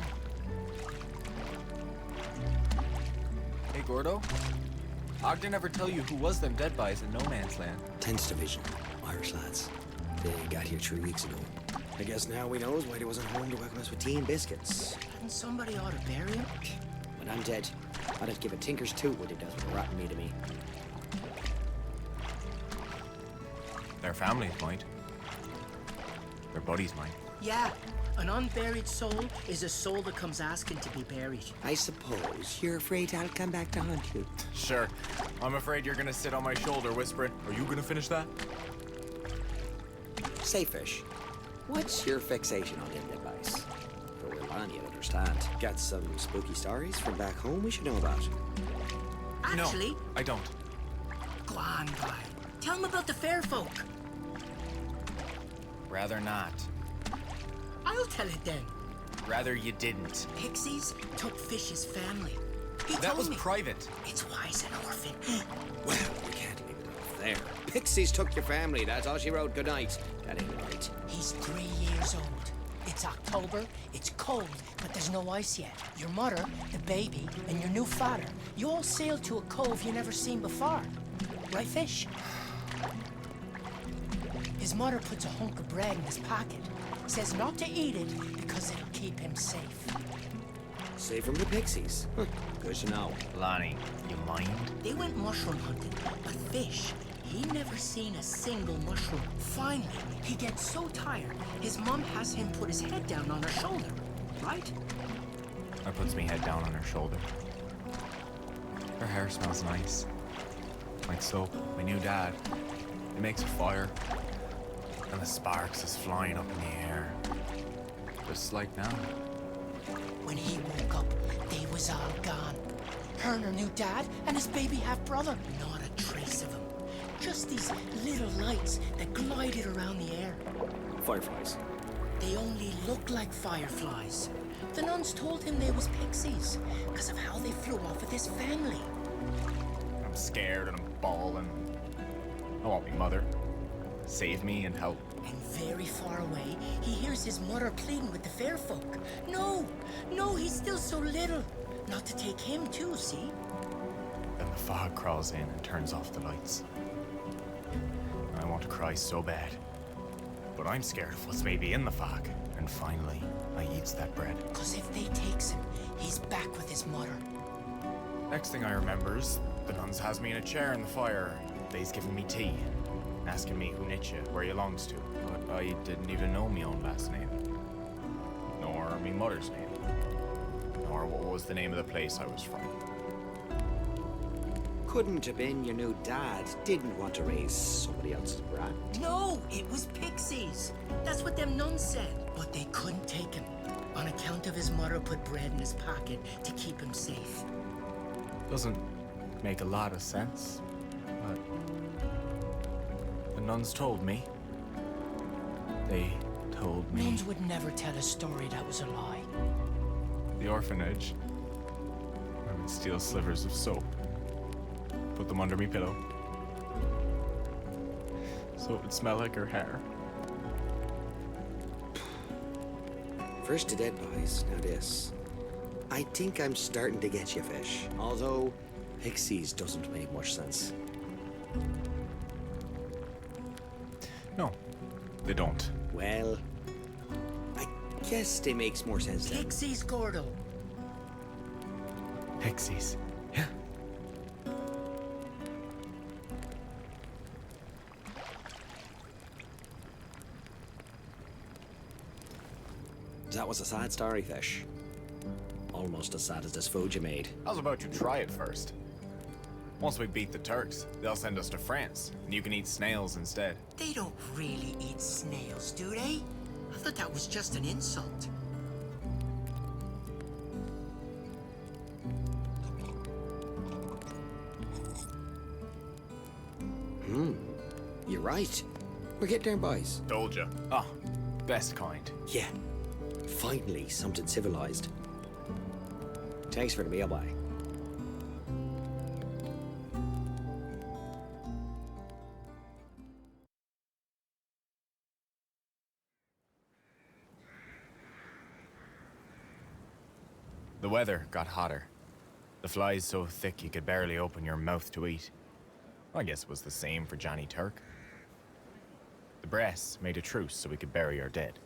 S2: Hey, Gordo. Ogden ever tell you who was them dead boys in no man's land?
S3: 10th Division, Irish lads. They got here 3 weeks ago. I guess now we knows why they wasn't home to welcome us with tea and biscuits.
S4: Hadn't somebody ought to bury him?
S3: When I'm dead, I'd have to give a tinker's toot what it does with a rotten meat of me.
S2: Their families might. Their buddies might.
S4: Yeah, an unburied soul is a soul that comes asking to be buried.
S3: I suppose you're afraid I'll come back to haunt you.
S2: Sure. I'm afraid you're gonna sit on my shoulder whispering, "Are you gonna finish that?"
S3: Say, Fish, what's your fixation on them dead boys? For we're on, you understand. Got some spooky stories from back home we should know about?
S4: Actually,
S2: No, I don't.
S4: go on, boy. Tell him about the fair folk.
S2: Rather not.
S4: I'll tell it then.
S2: Rather you didn't.
S4: Pixies took Fish's family. He
S2: That
S4: told
S2: was
S4: me.
S2: private.
S4: It's why he's an orphan.
S3: Well, we can't leave it off there. Pixies took your family, that's all she wrote. Good night. That ain't right.
S4: He's 3 years old. It's October, it's cold, but there's no ice yet. Your mother, the baby, and your new father, you all sailed to a cove you never seen before. Right, Fish? His mother puts a hunk of bread in his pocket. Says not to eat it because it'll keep him safe.
S3: Say from the Pixies. Huh, good to know.
S2: Lonnie, you mind?
S4: They went mushroom hunting, but Fish, he never seen a single mushroom. Finally, he gets so tired, his mom has him put his head down on her shoulder, right?
S2: Or puts me head down on her shoulder. Her hair smells nice. Like soap. My new dad. He makes a fire. And the sparks is flying up in the air. Just like now.
S4: When he woke up, they was all gone. Her and her new dad and his baby half-brother. Not a trace of him. Just these little lights that glided around the air.
S3: Fireflies.
S4: They only look like fireflies. The nuns told him they was pixies, because of how they flew off with his family.
S2: I'm scared and I'm bawling. I want me mother. Save me and help.
S4: And very far away, he hears his mother pleading with the fair folk. No, no, he's still so little. Not to take him too, see?
S2: Then the fog crawls in and turns off the lights. I want to cry so bad. But I'm scared of what's maybe in the fog. And finally, I eats that bread.
S4: Because if they takes him, he's back with his mother.
S2: Next thing I remember is the nuns has me in a chair in the fire. They's giving me tea. Asking me who knit you, where you longs to. But I didn't even know me own last name. Nor me mother's name. Nor what was the name of the place I was from.
S3: Couldn't have been your new dad didn't want to raise somebody else's brat.
S4: No, it was pixies. That's what them nuns said. But they couldn't take him, on account of his mother put bread in his pocket to keep him safe.
S2: Doesn't make a lot of sense, but the nuns told me. They told me.
S4: Nuns would never tell a story that was a lie.
S2: The orphanage. I would steal slivers of soap. Put them under me pillow. So it would smell like her hair.
S3: First to dead boys, now this. I think I'm starting to get you, Fish. Although, Pixies doesn't make much sense.
S2: No, they don't.
S3: Well, I guess they makes more sense then.
S4: Pixies, Gordo.
S2: Pixies. Yeah.
S3: That was a sad story, Fish. Almost as sad as this food you made.
S2: How's about you try it first? Once we beat the Turks, they'll send us to France, and you can eat snails instead.
S4: They don't really eat snails, do they? I thought that was just an insult.
S3: You're right. We're getting there, boys.
S2: Told ya. Ah, best kind.
S3: Yeah. Finally, something civilized. Thanks for the meal, boy.
S2: The weather got hotter. The flies so thick you could barely open your mouth to eat. I guess it was the same for Johnny Turk. The brass made a truce so we could bury our dead.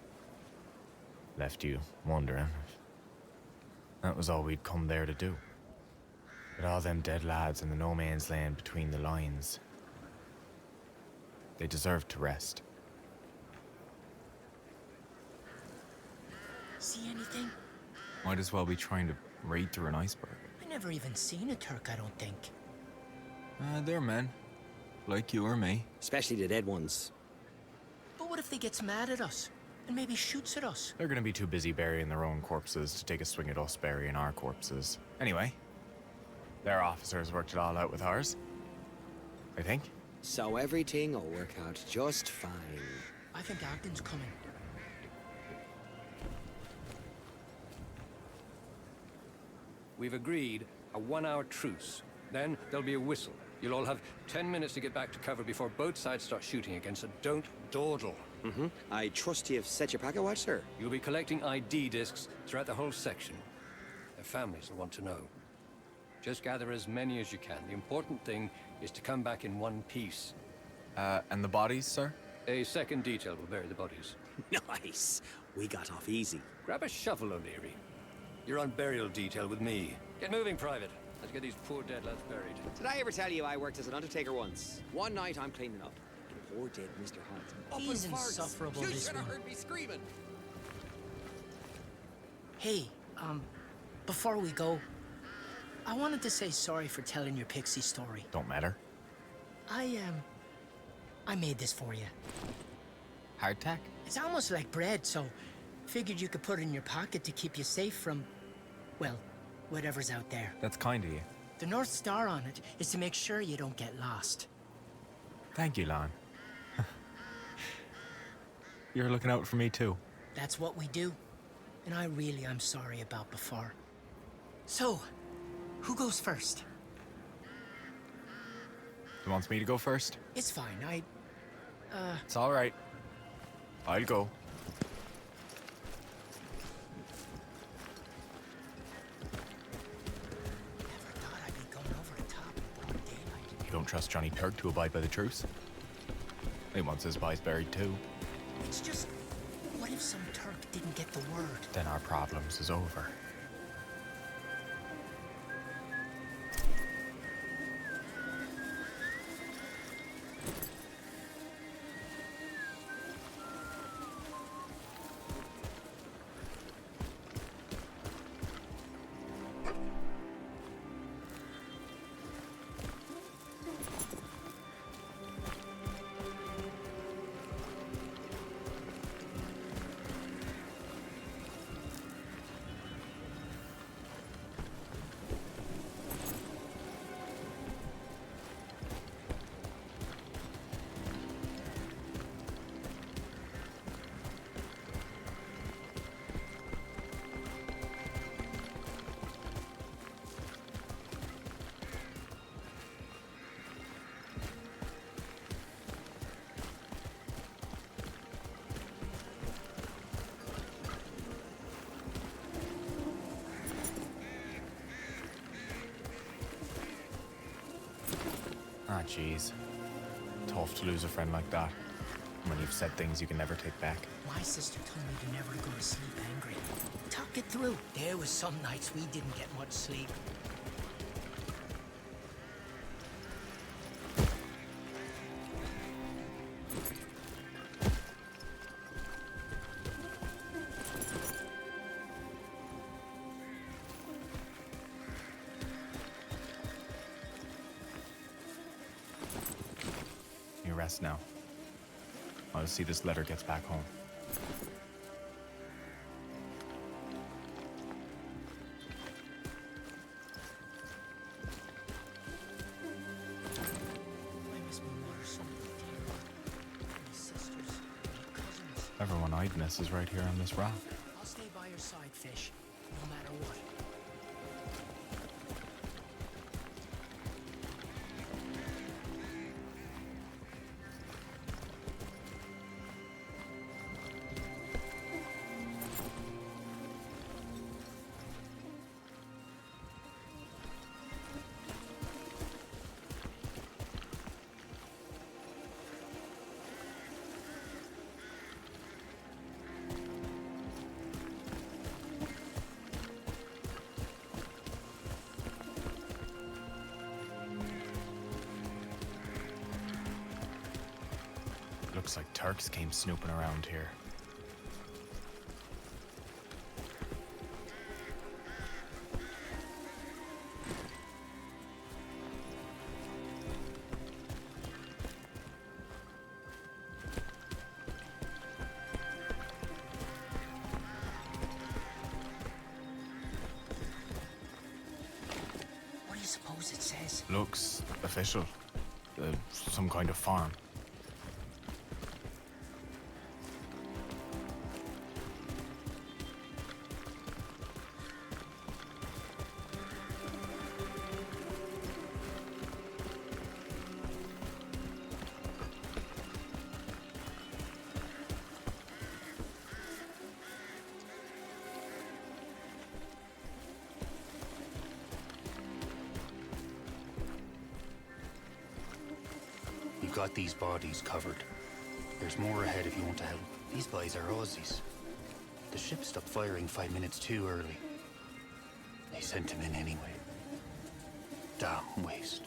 S2: Left you wondering if that was all we'd come there to do. With all them dead lads in the no man's land between the lines. They deserved to rest.
S4: See anything?
S2: Might as well be trying to raid through an iceberg.
S4: I never even seen a Turk, I don't think.
S2: They're men. Like you or me.
S3: Especially the dead ones.
S4: But what if they gets mad at us? And maybe shoots at us?
S2: They're gonna be too busy burying their own corpses to take a swing at us burying our corpses. Anyway, their officers worked it all out with ours. I think.
S3: So everything will work out just fine.
S4: I think Ogden's coming.
S5: We've agreed a 1-hour truce. Then there'll be a whistle. You'll all have 10 minutes to get back to cover before both sides start shooting again, so don't dawdle.
S3: I trust you've set your pocket watch, sir.
S5: You'll be collecting ID discs throughout the whole section. Their families will want to know. Just gather as many as you can. The important thing is to come back in one piece.
S2: And the bodies, sir?
S5: A second detail will bury the bodies.
S3: Nice. We got off easy.
S5: Grab a shovel, O'Leary. You're on burial detail with me. Get moving, Private. Let's get these poor dead lads buried.
S9: Did I ever tell you I worked as an undertaker once? One night I'm cleaning up. The poor dead Mr. Hunt.
S4: He's insufferable,
S9: You
S4: this
S9: should have
S4: one.
S9: heard me screaming.
S4: Hey, before we go, I wanted to say sorry for telling your pixie story.
S2: Don't matter.
S4: I made this for you.
S2: Hardtack?
S4: It's almost like bread, so figured you could put it in your pocket to keep you safe from, well, whatever's out there.
S2: That's kind of you.
S4: The North Star on it is to make sure you don't get lost.
S2: Thank you, Lon. You're looking out for me too.
S4: That's what we do. And I'm sorry about before. So, who goes first?
S2: You want me to go first?
S4: It's fine,
S2: It's all right. I'll go.
S4: Never thought I'd be going over the top in broad daylight.
S2: You don't trust Johnny Turk to abide by the truce? He wants his boys buried too.
S4: It's just, what if some Turk didn't get the word?
S2: Then our problems is over. Ah, jeez. Tough to lose a friend like that. When you've said things you can never take back.
S4: My sister told me to never go to sleep angry. Talk it through. There was some nights we didn't get much sleep.
S2: You rest now. I'll see this letter gets back home.
S4: I miss my mother so terrible. My sisters, my cousins.
S2: Everyone I'd miss is right here on this rock.
S4: I'll stay by your side, Fish, no matter what.
S2: Looks like Turks came snooping around here.
S4: What do you suppose it says?
S2: Looks official. Some kind of farm.
S7: You've got these bodies covered. There's more ahead if you want to help. These boys are Aussies. The ship stopped firing 5 minutes too early. sent him in anyway. Damn waste.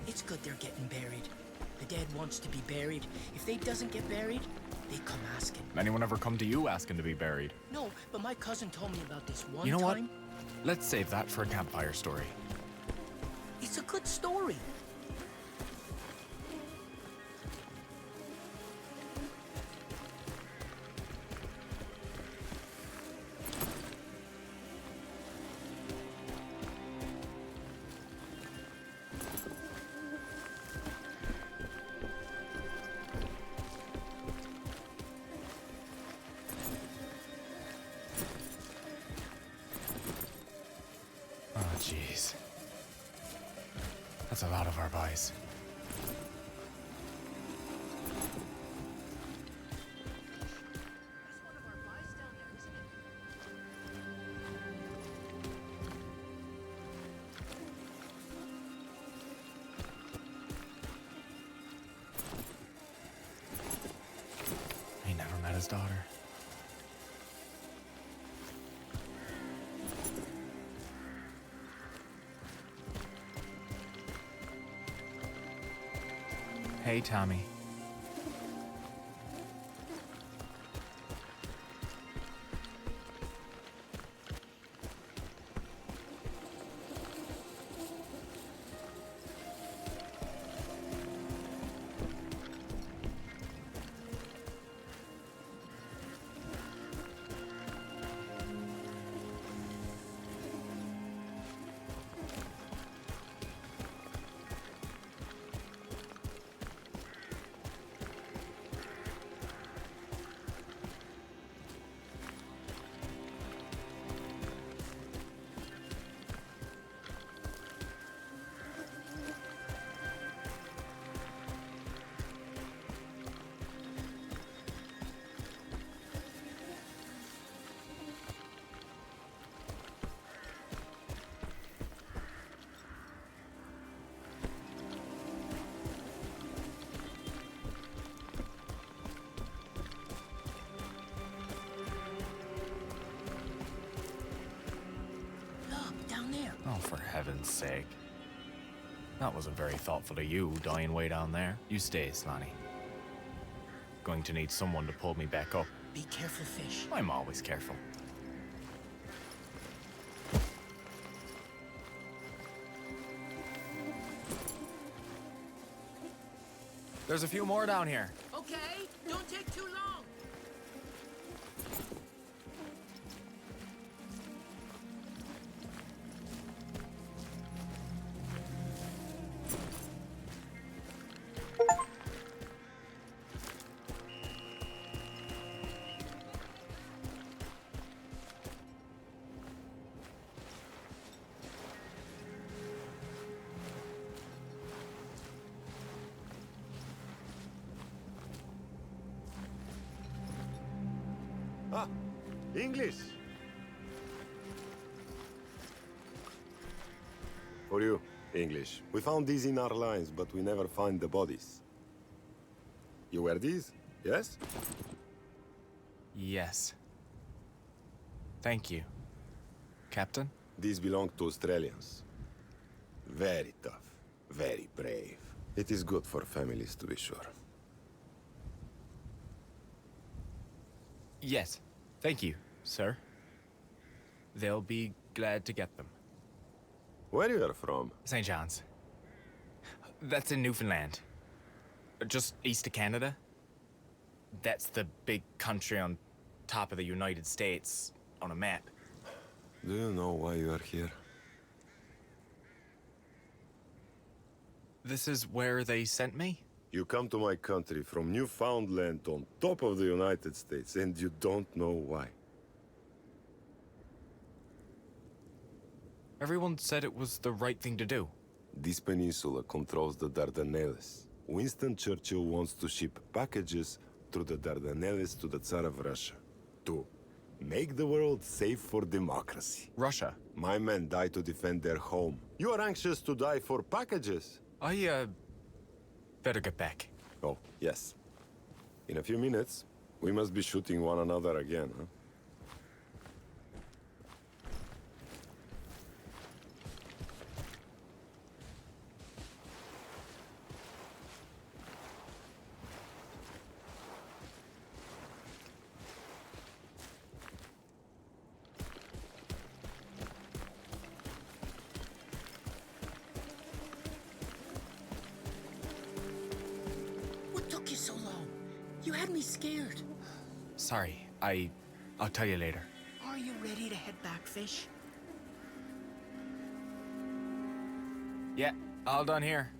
S4: It's good they're getting buried. The dead wants to be buried. If they doesn't get buried, they come asking.
S2: Anyone ever come to you asking to be buried?
S4: No, but my cousin told me about this one
S2: You know what?
S4: time.
S2: Let's save that for a campfire story.
S4: It's a good story.
S2: Oh, jeez. That's a lot of our boys. He never met his daughter. Hey, Tommy.
S4: Look, down there.
S2: Oh, for heaven's sake. That wasn't very thoughtful of you, dying way down there. You stay, Slaney. Going to need someone to pull me back up.
S4: Be careful, fish.
S2: I'm always careful. There's a few more down here.
S4: Okay, don't take too long.
S10: Ah, English. For you, English. We found these in our lines, but we never find the bodies. You wear these? Yes?
S2: Yes. Thank you, Captain.
S10: These belong to Australians. Very tough, very brave. It is good for families, to be sure.
S2: Yes. Thank you, sir. They'll be glad to get them.
S10: Where you are from?
S2: St. John's. That's in Newfoundland. Just east of Canada. That's the big country on top of the United States on a map.
S10: Do you know why you are here?
S2: This is where they sent me?
S10: You come to my country from Newfoundland on top of the United States, and you don't know why.
S2: Everyone said it was the right thing to do.
S10: This peninsula controls the Dardanelles. Winston Churchill wants to ship packages through the Dardanelles to the Tsar of Russia. To make the world safe for democracy.
S2: Russia?
S10: My men die to defend their home. You are anxious to die for packages?
S2: I, better get back.
S10: Oh, yes. In a few minutes, we must be shooting one another again, huh?
S4: had me scared.
S2: Sorry, I'll tell you later.
S4: Are you ready to head back, Fish?
S2: Yeah, all done here.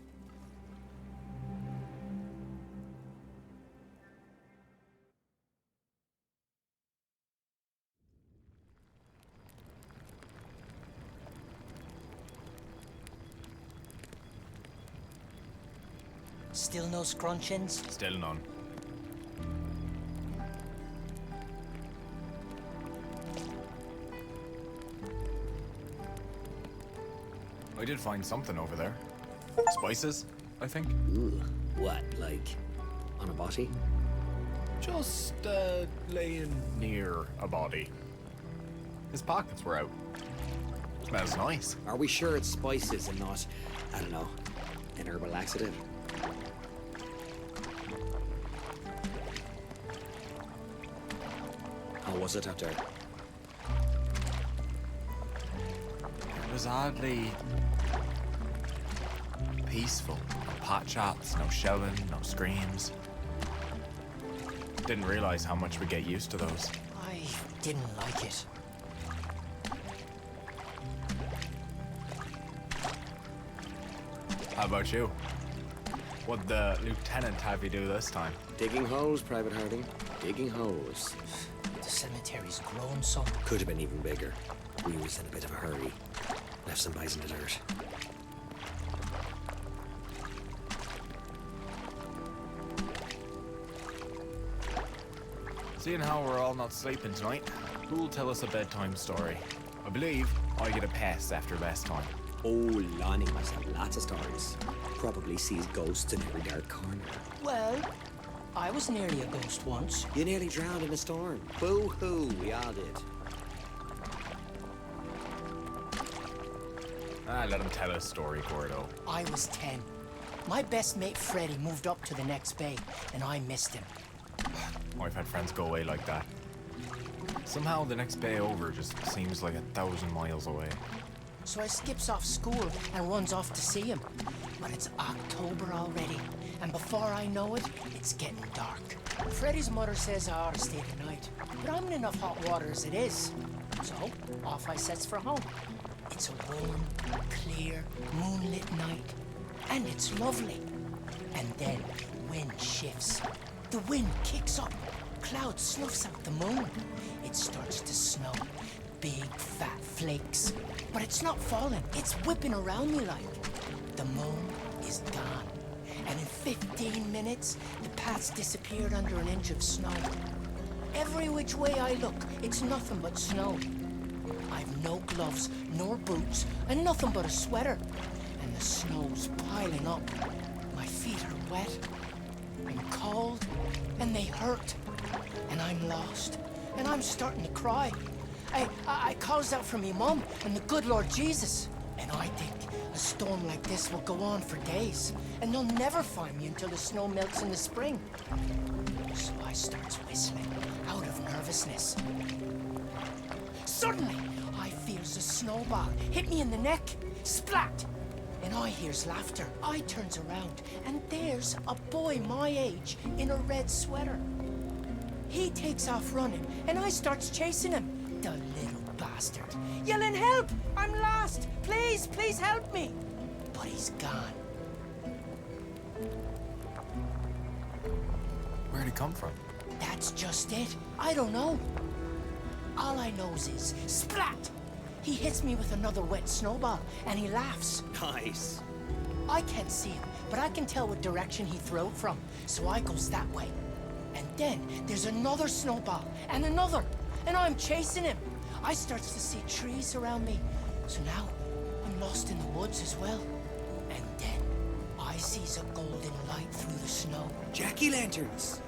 S4: Still no scrunchins?
S2: Still none. I did find something over there. Spices, I think.
S3: Ooh, what, like on a body?
S2: Just, laying near a body. His pockets were out. Smells nice.
S3: Are we sure it's spices and not, I don't know, an herbal laxative? How was it out there?
S2: It was oddly peaceful. No pot shots, no shelling, no screams. Didn't realize how much we get used to those.
S4: I didn't like it.
S2: How about you? What'd the lieutenant have you do this time?
S3: Digging holes, Private Harding. Digging holes.
S4: The cemetery's grown some.
S3: Could have been even bigger. We was in a bit of a hurry. Left some guys in the dirt.
S2: Seeing how we're all not sleeping tonight, who'll tell us a bedtime story? I believe I get a pass after best time.
S3: Oh, Lonnie must have lots of stories. Probably sees ghosts in every dark corner.
S4: Well, I was nearly a ghost once.
S3: You nearly drowned in a storm. Boo-hoo, we all did.
S2: Let him tell his story, Gordo.
S4: I was 10. My best mate Freddie moved up to the next bay, and I missed him.
S2: I've had friends go away like that. Somehow the next bay over just seems like 1,000 miles away.
S4: So I skips off school and runs off to see him. But it's October already, and before I know it, it's getting dark. Freddie's mother says I ought to stay the night, but I'm in enough hot water as it is. So off I sets for home. It's a warm, clear, moonlit night, and it's lovely. And then wind shifts. The wind kicks up. Cloud snuffs out the moon. It starts to snow. Big, fat flakes. But it's not falling. It's whipping around me like. The moon is gone. And in 15 minutes, the path's disappeared under an inch of snow. Every which way I look, it's nothing but snow. I've no gloves, nor boots, and nothing but a sweater. And the snow's piling up. My feet are wet. I'm cold, and they hurt. And I'm lost, and I'm starting to cry. I calls out for me mum and the good Lord Jesus. And I think a storm like this will go on for days, and they'll never find me until the snow melts in the spring. So I starts whistling, out of nervousness. Suddenly, I feels a snowball hit me in the neck. Splat! And I hears laughter. I turns around, and there's a boy my age in a red sweater. He takes off running, and I starts chasing him. The little bastard. Yelling, help! I'm lost! Please, please help me! But he's gone.
S2: Where'd he come from?
S4: That's just it. I don't know. All I knows is, splat! He hits me with another wet snowball, and he laughs.
S3: Nice.
S4: I can't see him, but I can tell what direction he threw it from, so I goes that way. And then there's another snowball, and another, and I'm chasing him. I starts to see trees around me, so now I'm lost in the woods as well. And then I sees a golden light through the snow.
S3: Jack-o'-lanterns.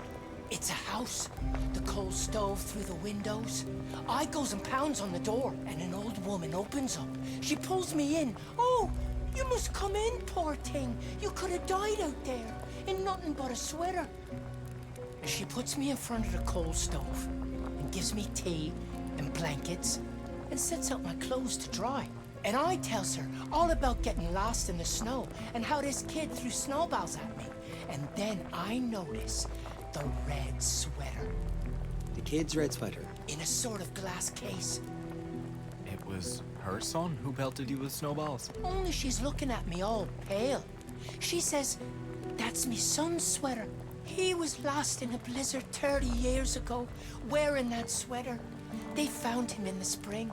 S4: It's a house. The coal stove through the windows. I goes and pounds on the door, and an old woman opens up. She pulls me in. Oh, you must come in, poor thing. You could have died out there in nothing but a sweater. And she puts me in front of the coal stove and gives me tea and blankets and sets out my clothes to dry. And I tells her all about getting lost in the snow and how this kid threw snowballs at me. And then I notice The red sweater.
S3: The kid's red sweater.
S4: In a sort of glass case.
S2: It was her son who pelted you with snowballs.
S4: Only she's looking at me all pale. She says, that's me son's sweater. He was lost in a blizzard 30 years ago, wearing that sweater. They found him in the spring.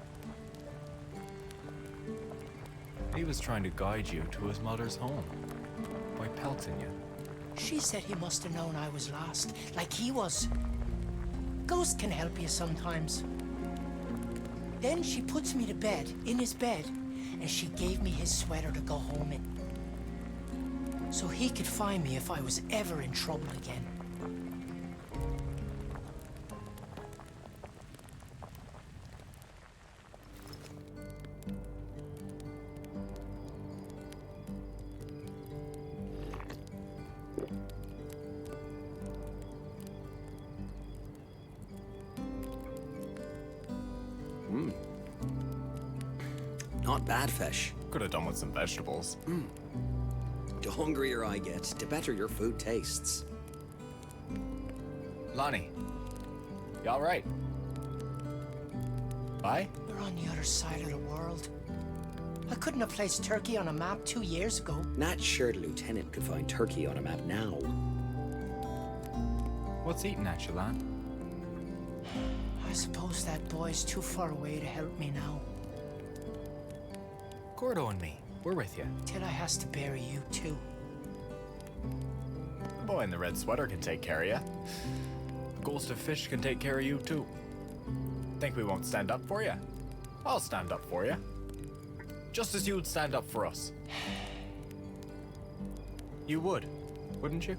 S2: He was trying to guide you to his mother's home by pelting you.
S4: She said he must have known I was lost, like he was. Ghosts can help you sometimes. Then she puts me to bed, in his bed, and she gave me his sweater to go home in. So he could find me if I was ever in trouble again.
S3: Not bad fish.
S2: Could have done with some vegetables.
S3: The hungrier I get, the better your food tastes.
S2: Lonnie, you all right? Bye?
S4: We're on the other side of the world. I couldn't have placed Turkey on a map 2 years ago.
S3: Not sure the lieutenant could find Turkey on a map now.
S2: What's eating at you, lad?
S4: I suppose that boy's too far away to help me now.
S2: Gordo and me, we're with you.
S4: Till I has to bury you too.
S2: The boy in the red sweater can take care of you. Ghost of Fish can take care of you too. Think we won't stand up for you? I'll stand up for you. Just as you'd stand up for us. You would, wouldn't you?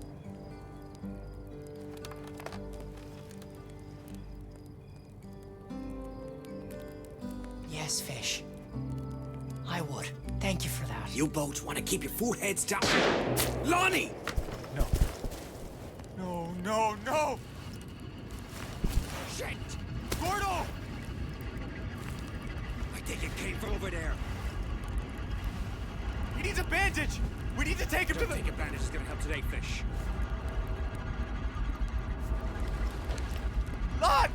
S4: Yes, Fish. I would. Thank you for that.
S3: You both want to keep your foreheads down. Lonnie!
S2: No. No, no, no!
S3: Shit!
S2: Gordo!
S3: I think it came from over there.
S2: He needs a bandage! We need to take him to the...
S3: I think a bandage is going to help today, Fish.
S2: Lon!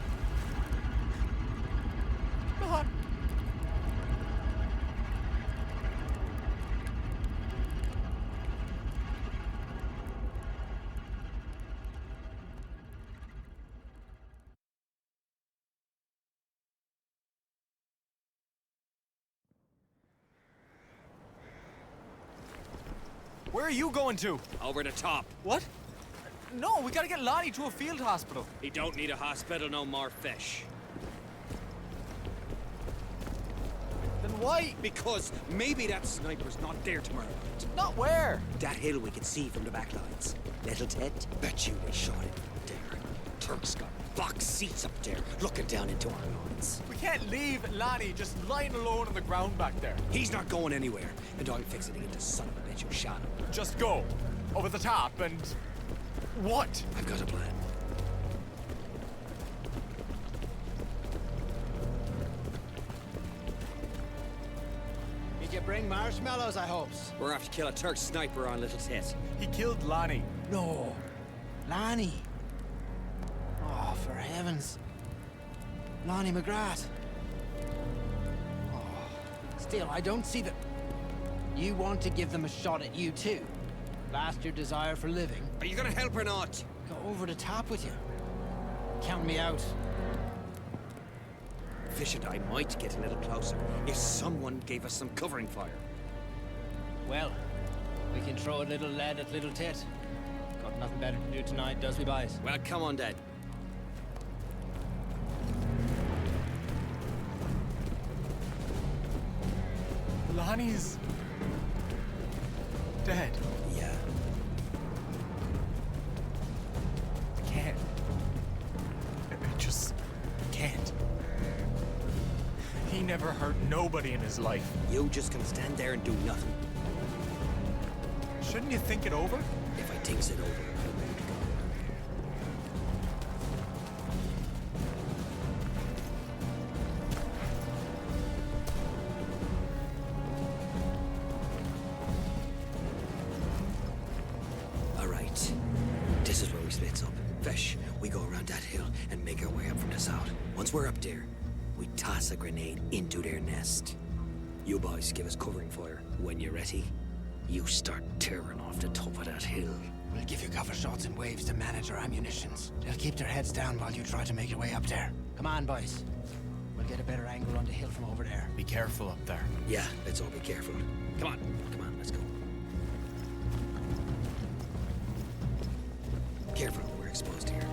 S2: Lon! Where are you going to?
S3: Over the top.
S2: What? No, we gotta get Lonnie to a field hospital.
S3: He don't need a hospital no more, Fish.
S2: Then why?
S3: Because maybe that sniper's not there tomorrow night.
S2: Not where?
S3: That hill we can see from the back lines. Little Ted, bet you they shot it from there. Turks got box seats up there, looking down into our lines.
S2: We can't leave Lonnie just lying alone on the ground back there.
S3: He's not going anywhere, and I'm fixing to get the son of a bitch who shot him.
S2: Just go. Over the top and... What?
S3: I've got a plan.
S6: Did you bring marshmallows, I hopes?
S3: We're off to kill a Turk sniper on Little Tit.
S2: He killed Lonnie.
S6: No. Lonnie. Oh, for heavens. Lonnie McGrath. Oh, still, I don't see that... You want to give them a shot at you, too? Last your desire for living?
S3: Are you gonna help or not?
S6: Go over the top with you. Count me out.
S3: Fish and I might get a little closer if someone gave us some covering fire.
S6: Well, we can throw a little lead at Little Tit. Got nothing better to do tonight, does we, boys?
S3: Well, come on, Dad.
S2: Lonnie's... dead.
S3: Yeah.
S2: I can't. I just can't. He never hurt nobody in his life.
S3: You just gonna stand there and do nothing.
S2: Shouldn't you think it over?
S3: If I thinks it over, I won't go. All right. This is where we splits up. Fish, we go around that hill and make our way up from the south. Once we're up there, we toss a grenade into their nest. You boys give us covering fire. When you're ready, you start tearing off the top of that hill.
S6: We'll give you cover shots and waves to manage our ammunitions. They'll keep their heads down while you try to make your way up there. Come on, boys. We'll get a better angle on the hill from over there.
S2: Be careful up there.
S3: Yeah, let's all be careful. Come on, let's go. Careful, we're exposed here.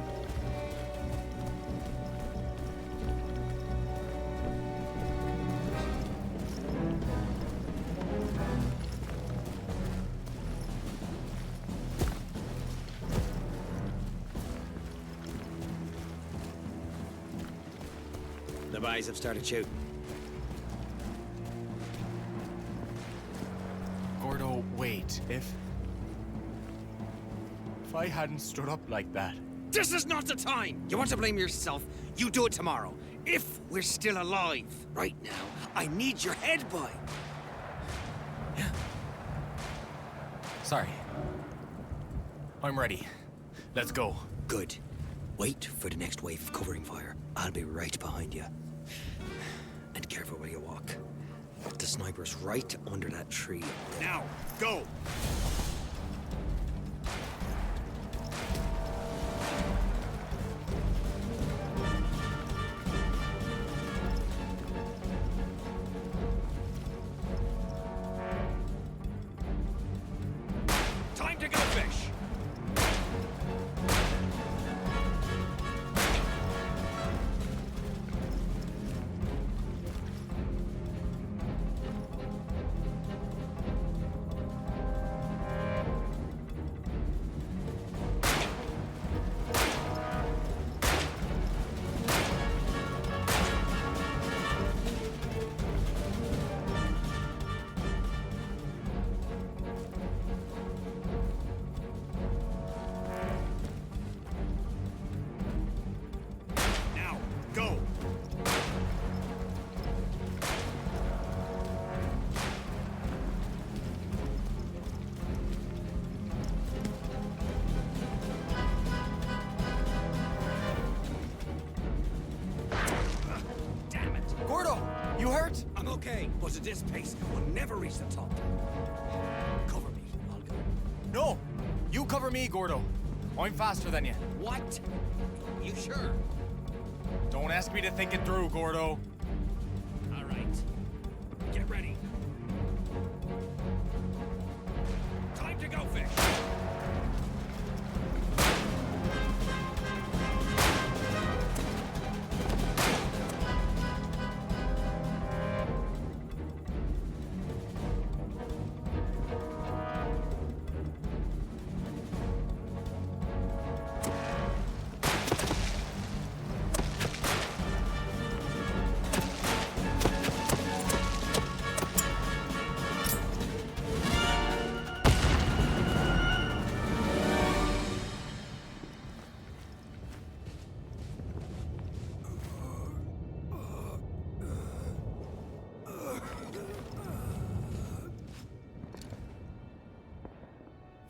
S3: The boys have started shooting.
S2: Gordo, wait. If I hadn't stood up like that.
S3: This is not the time! You want to blame yourself? You do it tomorrow. If we're still alive. Right now, I need your head, boy.
S2: Sorry. I'm ready. Let's go.
S3: Good. Wait for the next wave of covering fire. I'll be right behind you. And careful where you walk. The sniper's right under that tree. Now, go! Time to go fish!
S2: You hurt?
S3: I'm okay, but at this pace, we'll never reach the top. Cover me, I'll go.
S2: No! You cover me, Gordo. I'm faster than you.
S3: What? You sure?
S2: Don't ask me to think it through, Gordo.
S3: All right. Get ready. Time to go fish.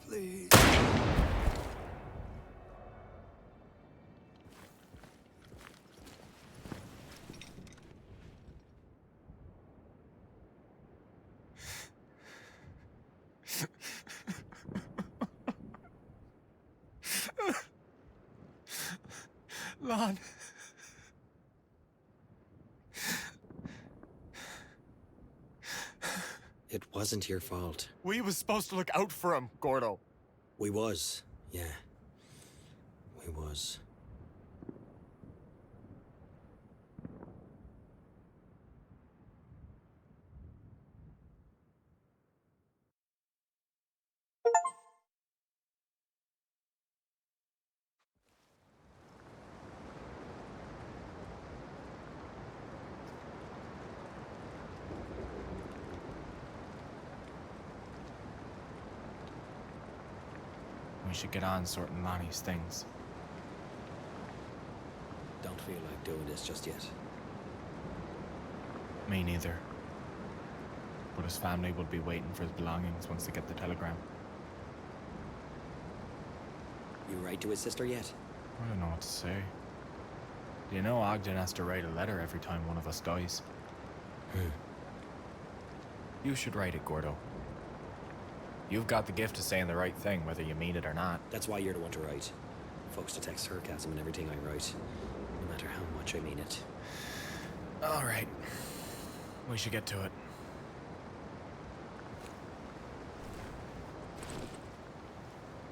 S3: Please.
S2: Lon.
S3: It wasn't your fault.
S2: We was supposed to look out for him, Gordo.
S3: We was, yeah. We was.
S2: We should get on sorting Lonnie's things.
S3: Don't feel like doing this just yet.
S2: Me neither. But his family will be waiting for his belongings once they get the telegram.
S3: You write to his sister yet?
S2: I don't know what to say. You know Ogden has to write a letter every time one of us dies. You should write it, Gordo. You've got the gift of saying the right thing, whether you mean it or not.
S3: That's why you're the one to write. Folks detect sarcasm in everything I write, no matter how much I mean it.
S2: All right. We should get to it.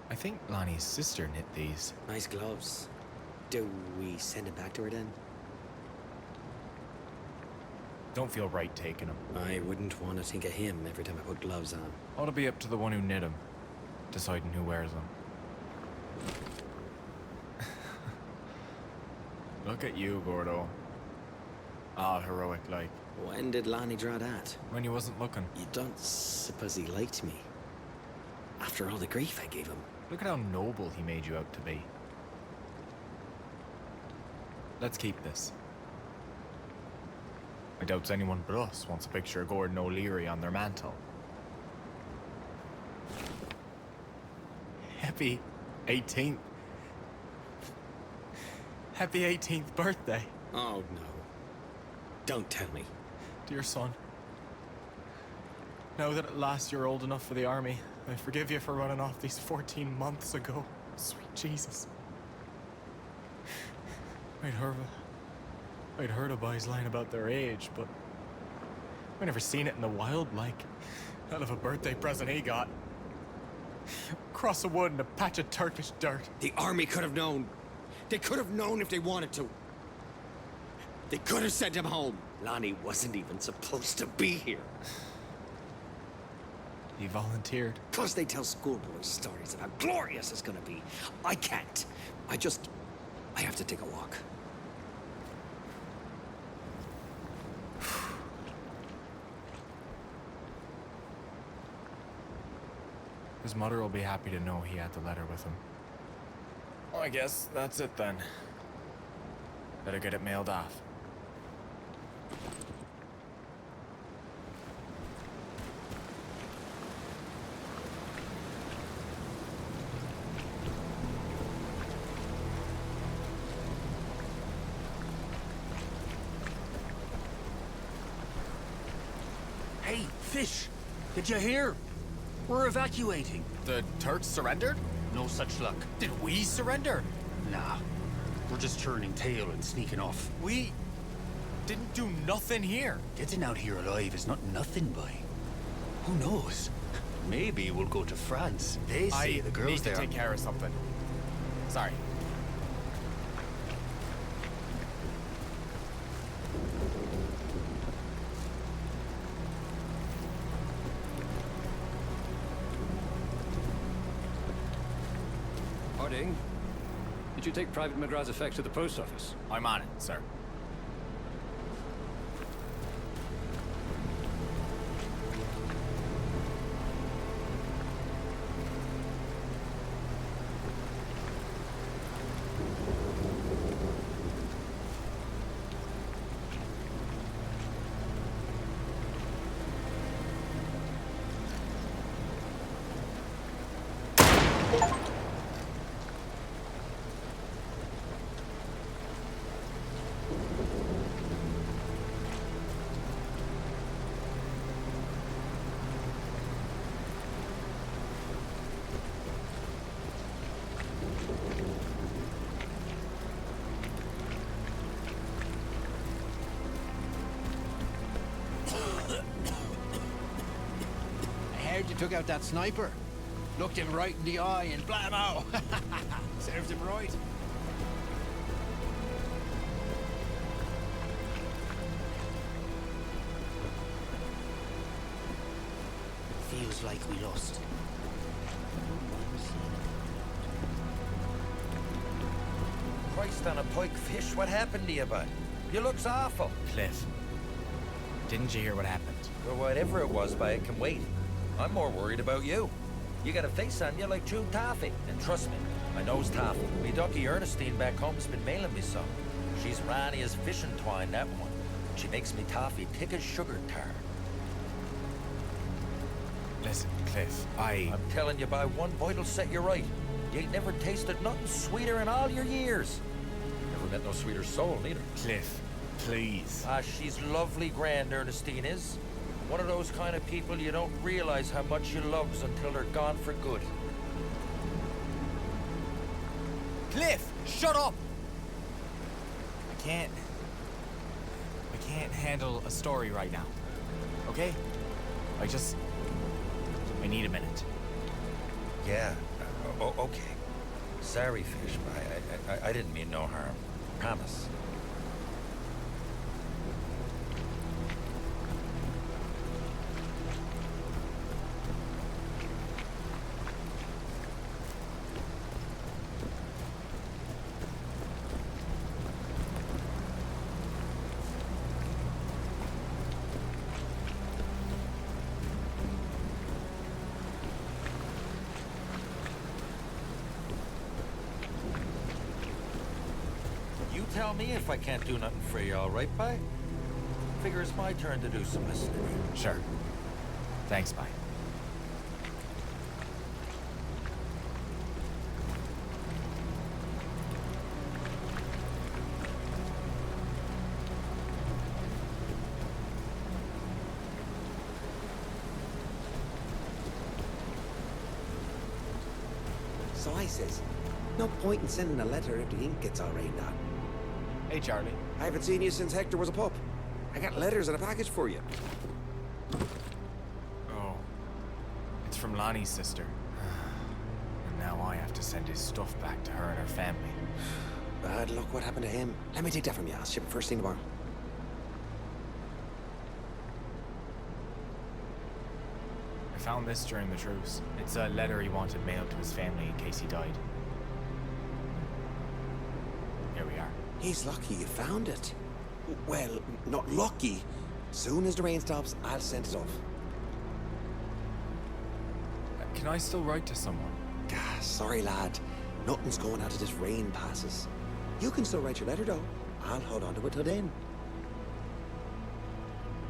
S2: I think Lonnie's sister knit these.
S3: Nice gloves. Do we send it back to her then?
S2: Don't feel right taking them.
S3: I wouldn't want to think of him every time I put gloves on.
S2: Ought to be up to the one who knit them, deciding who wears them. Look at you, Gordo. All heroic like.
S3: When did Lonnie draw that?
S2: When you wasn't looking.
S3: You don't suppose he liked me? After all the grief I gave him.
S2: Look at how noble he made you out to be. Let's keep this. I doubt anyone but us wants a picture of Gordon O'Leary on their mantle. Happy 18th. Happy 18th birthday.
S3: Oh, no. Don't tell me.
S2: Dear son, now that at last you're old enough for the army, I forgive you for running off these 14 months ago. Sweet Jesus. I'd heard of boys lying about their age, but I never seen it in the wild like. Hell of a birthday present he got. Cross of wood and a patch of Turkish dirt.
S3: The army could have known. They could have known if they wanted to. They could have sent him home. Lonnie wasn't even supposed to be here.
S2: He volunteered.
S3: 'Cause they tell schoolboy stories of how glorious it's gonna be. I can't. I have to take a walk.
S2: His mother will be happy to know he had the letter with him. Well, I guess that's it then. Better get it mailed off.
S7: Hey, Fish! Did you hear? We're evacuating.
S2: The Turks surrendered?
S7: No such luck.
S2: Did we surrender?
S7: Nah. We're just turning tail and sneaking off.
S2: We didn't do nothing here.
S7: Getting out here alive is not nothing, boy. Who knows? Maybe we'll go to France. They say the girls
S2: need to
S7: there...
S2: take care of something. Sorry.
S5: Harding, did you take Private McGrath's effects to the post office?
S2: I'm on it, sir.
S6: You took out that sniper. Looked him right in the eye and blammo! Serves him right.
S1: Feels like we lost.
S8: Christ on a pike, Fish, what happened to you, bud? You looks awful.
S2: Cliff, didn't you hear what happened?
S8: Well, whatever it was, it can wait. I'm more worried about you. You got a face on you like chewed toffee. And trust me, I knows toffee. Me ducky Ernestine back home's been mailing me some. She's Ronnie as fishing twine, that one. She makes me toffee thick as sugar tar.
S2: Listen, Cliff,
S8: I'm telling you, by one bite'll set you right. You ain't never tasted nothing sweeter in all your years. Never met no sweeter soul, neither.
S2: Cliff, please.
S8: Ah, she's lovely grand, Ernestine is. One of those kind of people you don't realize how much you loves until they're gone for good.
S2: Cliff, shut up! I can't handle a story right now. Okay? I need a minute.
S8: Yeah, okay. Sorry, Fish, but I didn't mean no harm. Promise. Tell me if I can't do nothing for you, all right, bye? Figure it's my turn to do some listening.
S2: Sure. Thanks, bye.
S3: So I says, no point in sending a letter if the ink gets all rained on.
S2: Hey, Charlie.
S3: I haven't seen you since Hector was a pup. I got letters and a package for you.
S2: Oh. It's from Lonnie's sister. And now I have to send his stuff back to her and her family.
S3: Bad luck, what happened to him? Let me take that from you. I'll ship it first thing tomorrow.
S2: I found this during the truce. It's a letter he wanted mailed to his family in case he died. Here we are.
S3: He's lucky you found it. Well, not lucky. Soon as the rain stops, I'll send it off.
S2: Can I still write to someone?
S3: Sorry, lad. Nothing's going out till this rain passes. You can still write your letter, though. I'll hold on to it till then.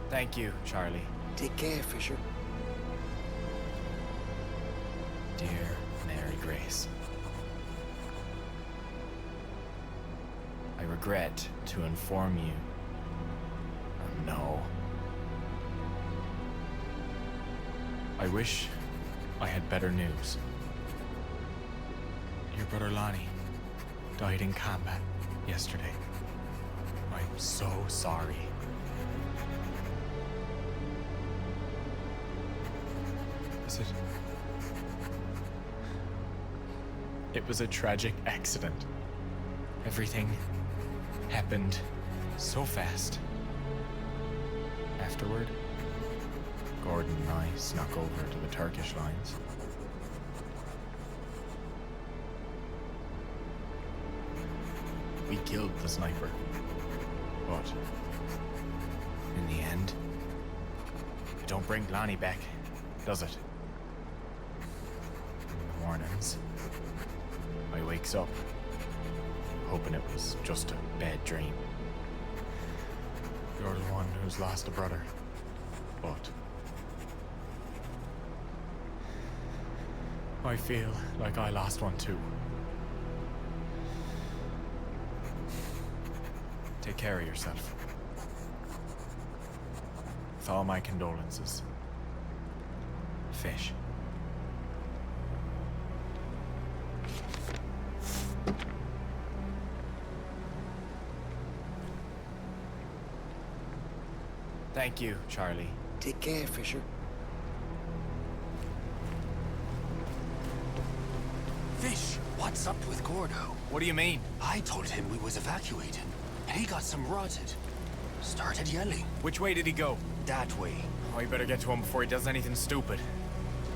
S2: Thank you, Charlie.
S3: Take care, Fisher.
S2: Dear Mary Grace, I regret to inform you. No. I wish I had better news. Your brother Lonnie died in combat yesterday. I'm so sorry. Is it? It was a tragic accident. Everything happened so fast. Afterward, Gordon and I snuck over to the Turkish lines. We killed the sniper. But in the end, it don't bring Lonnie back, does it? In the mornings, I wakes up, hoping it was just a bad dream. You're the one who's lost a brother, but I feel like I lost one too. Take care of yourself. With all my condolences. Fish. Thank you, Charlie.
S3: Take care, Fisher.
S7: Fish, what's up with Gordo?
S2: What do you mean?
S7: I told him we was evacuating, and he got some rotted. Started yelling.
S2: Which way did he go?
S7: That way.
S2: Oh, you better get to him before he does anything stupid.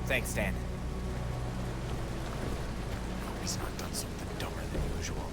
S2: Thanks, Dan. Hope he's not done something dumber than usual.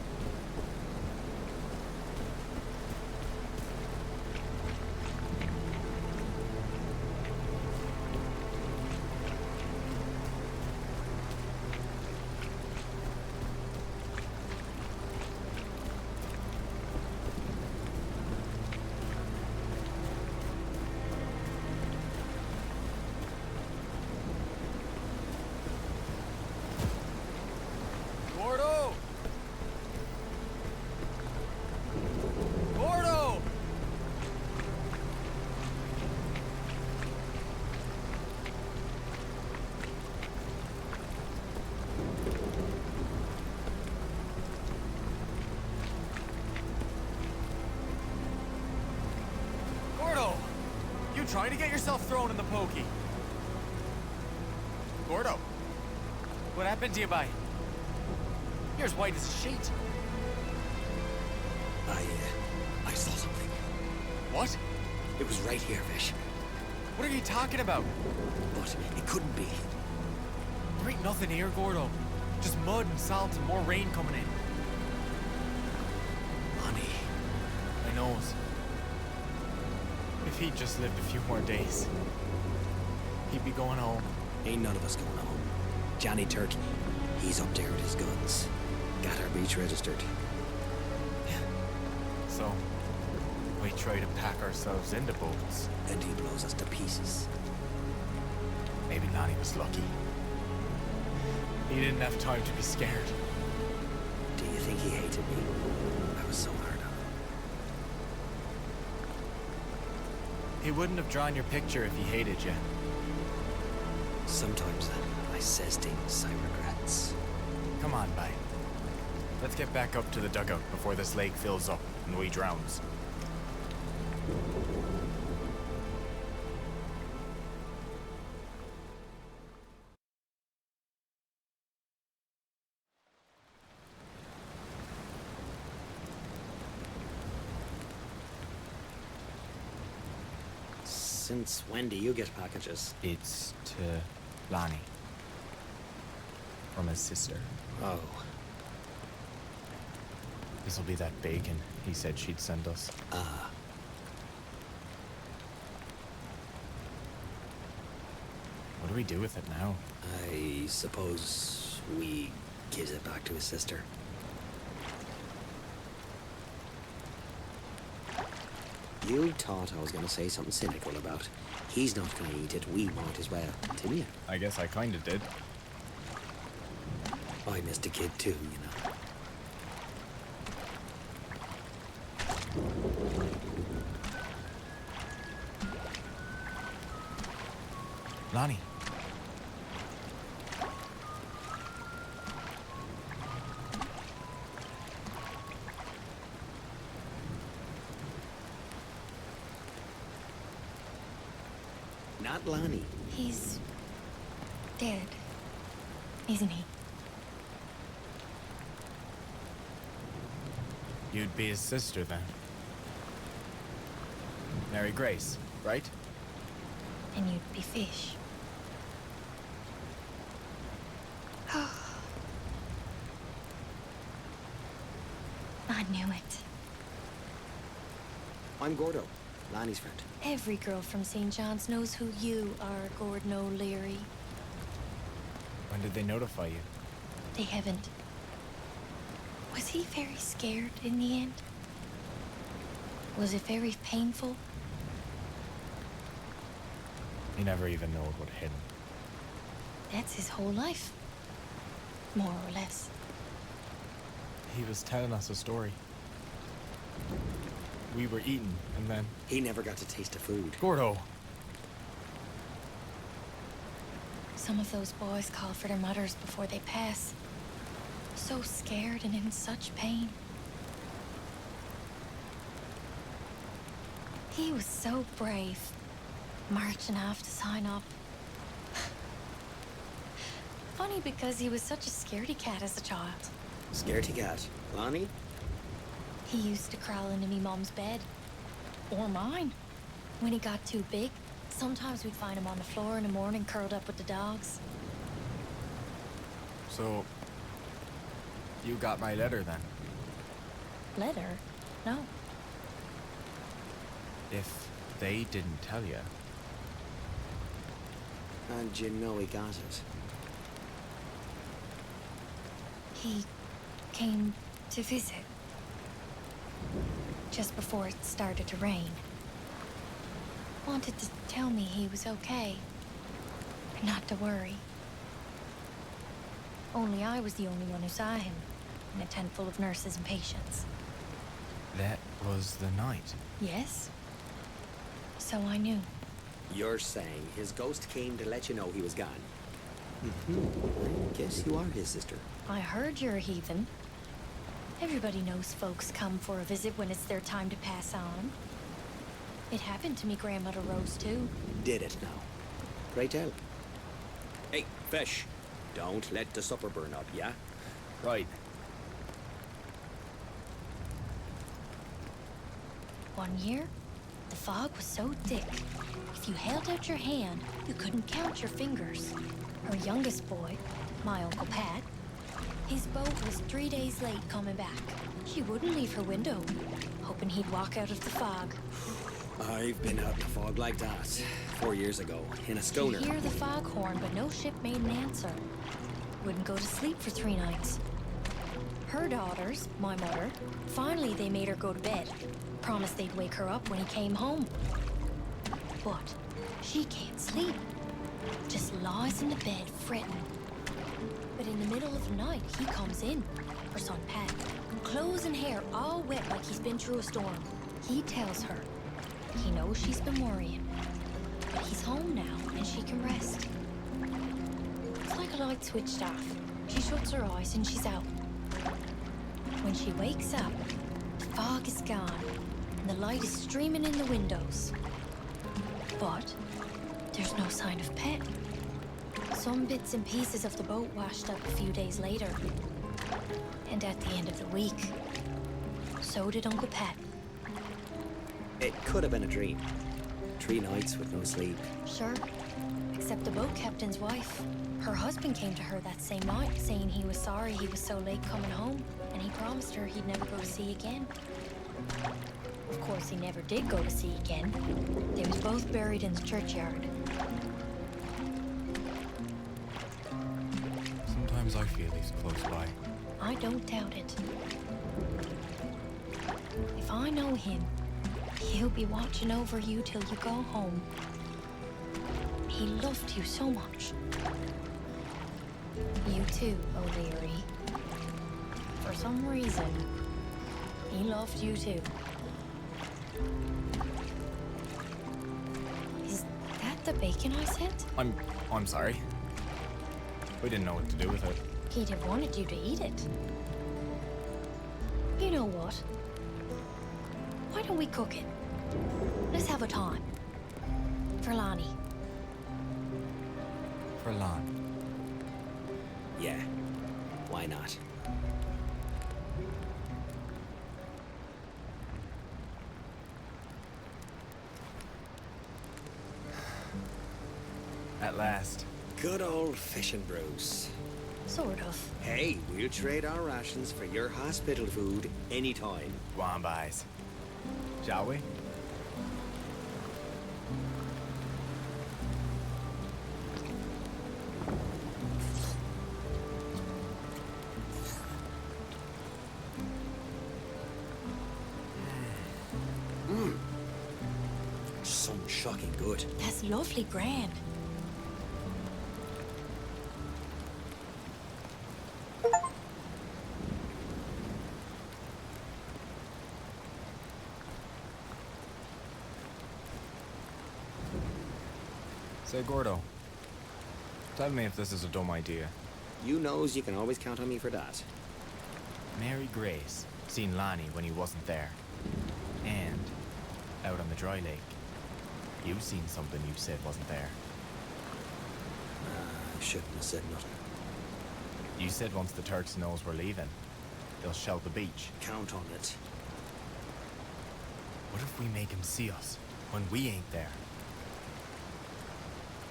S2: trying to get yourself thrown in the pokey. Gordo, what happened to you, bye? You're as white as a sheet.
S3: I saw something.
S2: What?
S3: It was right here, Vish.
S2: What are you talking about?
S3: But it couldn't be.
S2: There ain't nothing here, Gordo. Just mud and salt and more rain coming in.
S3: Honey.
S2: I knows. If he'd just lived a few more days, he'd be going home.
S3: Ain't none of us going home. Johnny Turk, he's up there with his guns. Got our beach registered.
S2: So, we try to pack ourselves into boats.
S3: And he blows us to pieces.
S2: Maybe Lonnie was lucky. He didn't have time to be scared.
S3: Do you think he hated me? I was so hard on him.
S2: He wouldn't have drawn your picture if he hated you.
S3: Sometimes I says things I regrets.
S2: Come on, bye. Let's get back up to the dugout before this lake fills up and we drowns.
S3: Since when do you get packages?
S2: It's to Lonnie. From his sister.
S3: Oh.
S2: This'll be that bacon he said she'd send us.
S3: Ah.
S2: What do we do with it now?
S3: I suppose we gives it back to his sister. You thought I was going to say something cynical about he's not going to eat it, we might as well, didn't you?
S2: I guess I kinda did.
S3: I missed a kid too, you know.
S2: Lonnie.
S3: Not Lonnie.
S11: He's dead, isn't he?
S2: You'd be his sister then. Mary Grace, right?
S11: And you'd be Fish. I knew it.
S3: I'm Gordo, Lonnie's friend.
S11: Every girl from St. John's knows who you are, Gordon O'Leary.
S2: When did they notify you?
S11: They haven't. Was he very scared in the end? Was it very painful?
S2: You never even know what hit him.
S11: That's his whole life. More or less.
S2: He was telling us a story. We were eating, and then...
S3: He never got to taste the food.
S2: Gordo!
S11: Some of those boys call for their mothers before they pass. So scared and in such pain. He was so brave, marching off to sign up. Funny because he was such a scaredy cat as a child.
S3: Scaredy cat. Lonnie?
S11: He used to crawl into me mom's bed. Or mine. When he got too big, sometimes we'd find him on the floor in the morning curled up with the dogs.
S2: So... you got my letter then?
S11: Letter? No.
S2: If they didn't tell you...
S3: And you know he got it.
S11: He came to visit. Just before it started to rain. Wanted to tell me he was okay. And not to worry. Only I was the only one who saw him. In a tent full of nurses and patients.
S2: That was the night.
S11: Yes. So I knew.
S3: You're saying his ghost came to let you know he was gone? I guess you are his sister.
S11: I heard you're a heathen. Everybody knows folks come for a visit when it's their time to pass on. It happened to me grandmother Rose too.
S3: Did it now? Pray tell. Hey, fish. Don't let the supper burn up, yeah?
S2: Right.
S11: One year, the fog was so thick, if you held out your hand, you couldn't count your fingers. Her youngest boy, my Uncle Pat, his boat was 3 days late coming back. She wouldn't leave her window, hoping he'd walk out of the fog.
S3: I've been out in the fog like that 4 years ago, in a stoner.
S11: She'd hear the foghorn, but no ship made an answer. Wouldn't go to sleep for 3 nights. Her daughters, my mother, finally they made her go to bed. Promised they'd wake her up when he came home. But she can't sleep. Just lies in the bed fretting. But in the middle of the night, he comes in, her son Pat, clothes and hair all wet like he's been through a storm. He tells her he knows she's been worrying, but he's home now and she can rest. It's like a light switched off. She shuts her eyes and she's out. When she wakes up, the fog is gone and the light is streaming in the windows. But there's no sign of Pet. Some bits and pieces of the boat washed up a few days later. And at the end of the week, so did Uncle Pat.
S3: It could have been a dream. 3 nights with no sleep.
S11: Sure, except the boat captain's wife. Her husband came to her that same night, saying he was sorry he was so late coming home, and he promised her he'd never go to sea again. Of course, he never did go to sea again. They was both buried in the churchyard.
S2: Sometimes I feel he's close by.
S11: I don't doubt it. If I know him, he'll be watching over you till you go home. He loved you so much. You too, O'Leary. For some reason, he loved you too. Is that the bacon I sent?
S2: I'm sorry. We didn't know what to do with it.
S11: He'd have wanted you to eat it. You know what? Why don't we cook it? Let's have a time. For Lonnie.
S2: For Lon.
S3: Yeah, why not?
S2: At last.
S3: Good old fishing, Bruce.
S11: Sort of.
S3: Hey, we'll trade our rations for your hospital food anytime.
S2: Go on, boys. Shall we?
S3: Some shocking good.
S11: That's lovely grand.
S2: Say, Gordo. Tell me if this is a dumb idea.
S3: You knows you can always count on me for that.
S2: Mary Grace seen Lonnie when he wasn't there. And out on the dry lake, you seen something you said wasn't there.
S3: I shouldn't have said nothing.
S2: You said once the Turks knows we're leaving, they'll shell the beach.
S3: Count on it.
S2: What if we make him see us when we ain't there?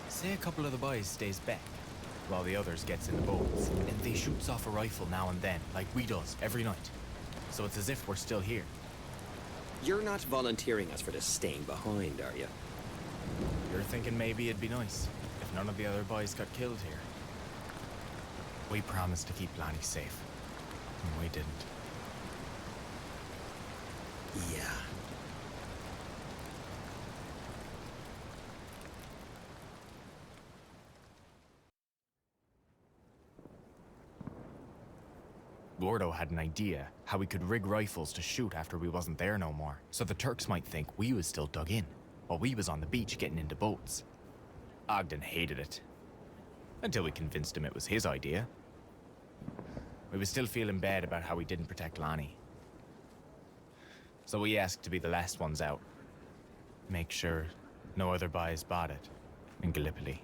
S2: Say a couple of the boys stays back while the others gets in the boats, and they shoots off a rifle now and then, like we does every night. So it's as if we're still here.
S3: You're not volunteering us for this staying behind, are you?
S2: You're thinking maybe it'd be nice if none of the other boys got killed here. We promised to keep Lonnie safe, and we didn't.
S3: Yeah.
S2: Gordo had an idea how we could rig rifles to shoot after we wasn't there no more, so the Turks might think we was still dug in, while we was on the beach getting into boats. Ogden hated it. Until we convinced him it was his idea. We was still feeling bad about how we didn't protect Lonnie. So we asked to be the last ones out. Make sure no other buys bought it in Gallipoli.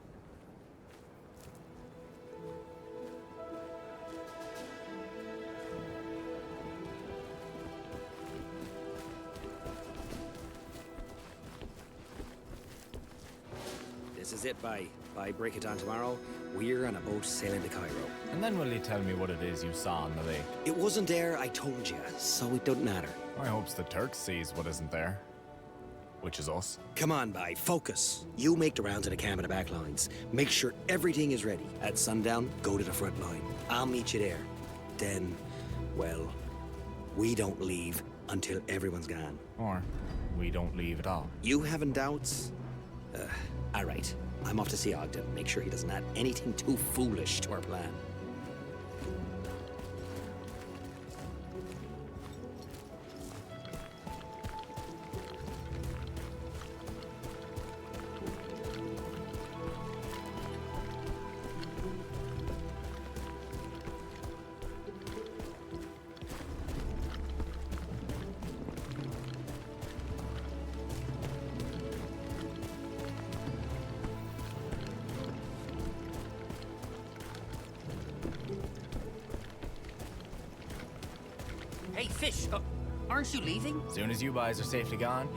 S3: This is it, bye. By break it on tomorrow, we're on a boat sailing to Cairo.
S2: And then will you tell me what it is you saw on the lake?
S3: It wasn't there, I told you, so it don't matter.
S2: I hopes the Turks sees what isn't there. Which is us.
S3: Come on, bye, focus. You make the rounds of the camp and the back lines. Make sure everything is ready. At sundown, go to the front line. I'll meet you there. Then, well, we don't leave until everyone's gone.
S2: Or we don't leave at all.
S3: You having doubts? All right. I'm off to see Ogden. Make sure he doesn't add anything too foolish to our plan.
S7: Hey, Fish, aren't you leaving?
S2: Soon as you guys are safely gone.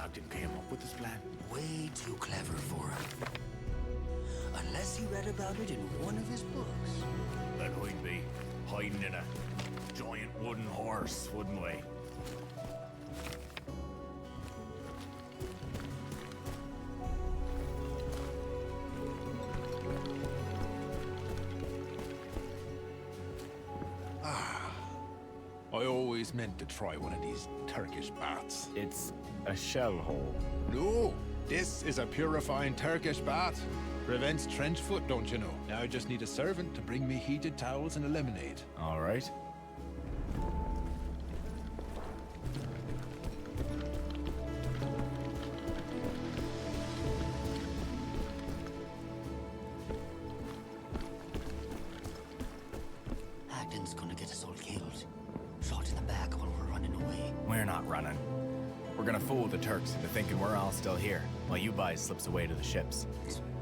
S6: Ogden came up with this plan.
S7: Way too clever for him. Unless he read about it in one of his books.
S6: Then we'd be hiding in a giant wooden horse, wouldn't we? I always meant to try one of these Turkish baths.
S2: It's a shell hole.
S6: No, this is a purifying Turkish bath. Prevents trench foot, don't you know? Now I just need a servant to bring me heated towels and a lemonade.
S2: All right.
S7: Agden's gonna get us all killed. Shot in the back while we're running away.
S2: We're not running. We're gonna fool the Turks into thinking we're all still here, while you guys slips away to the ships.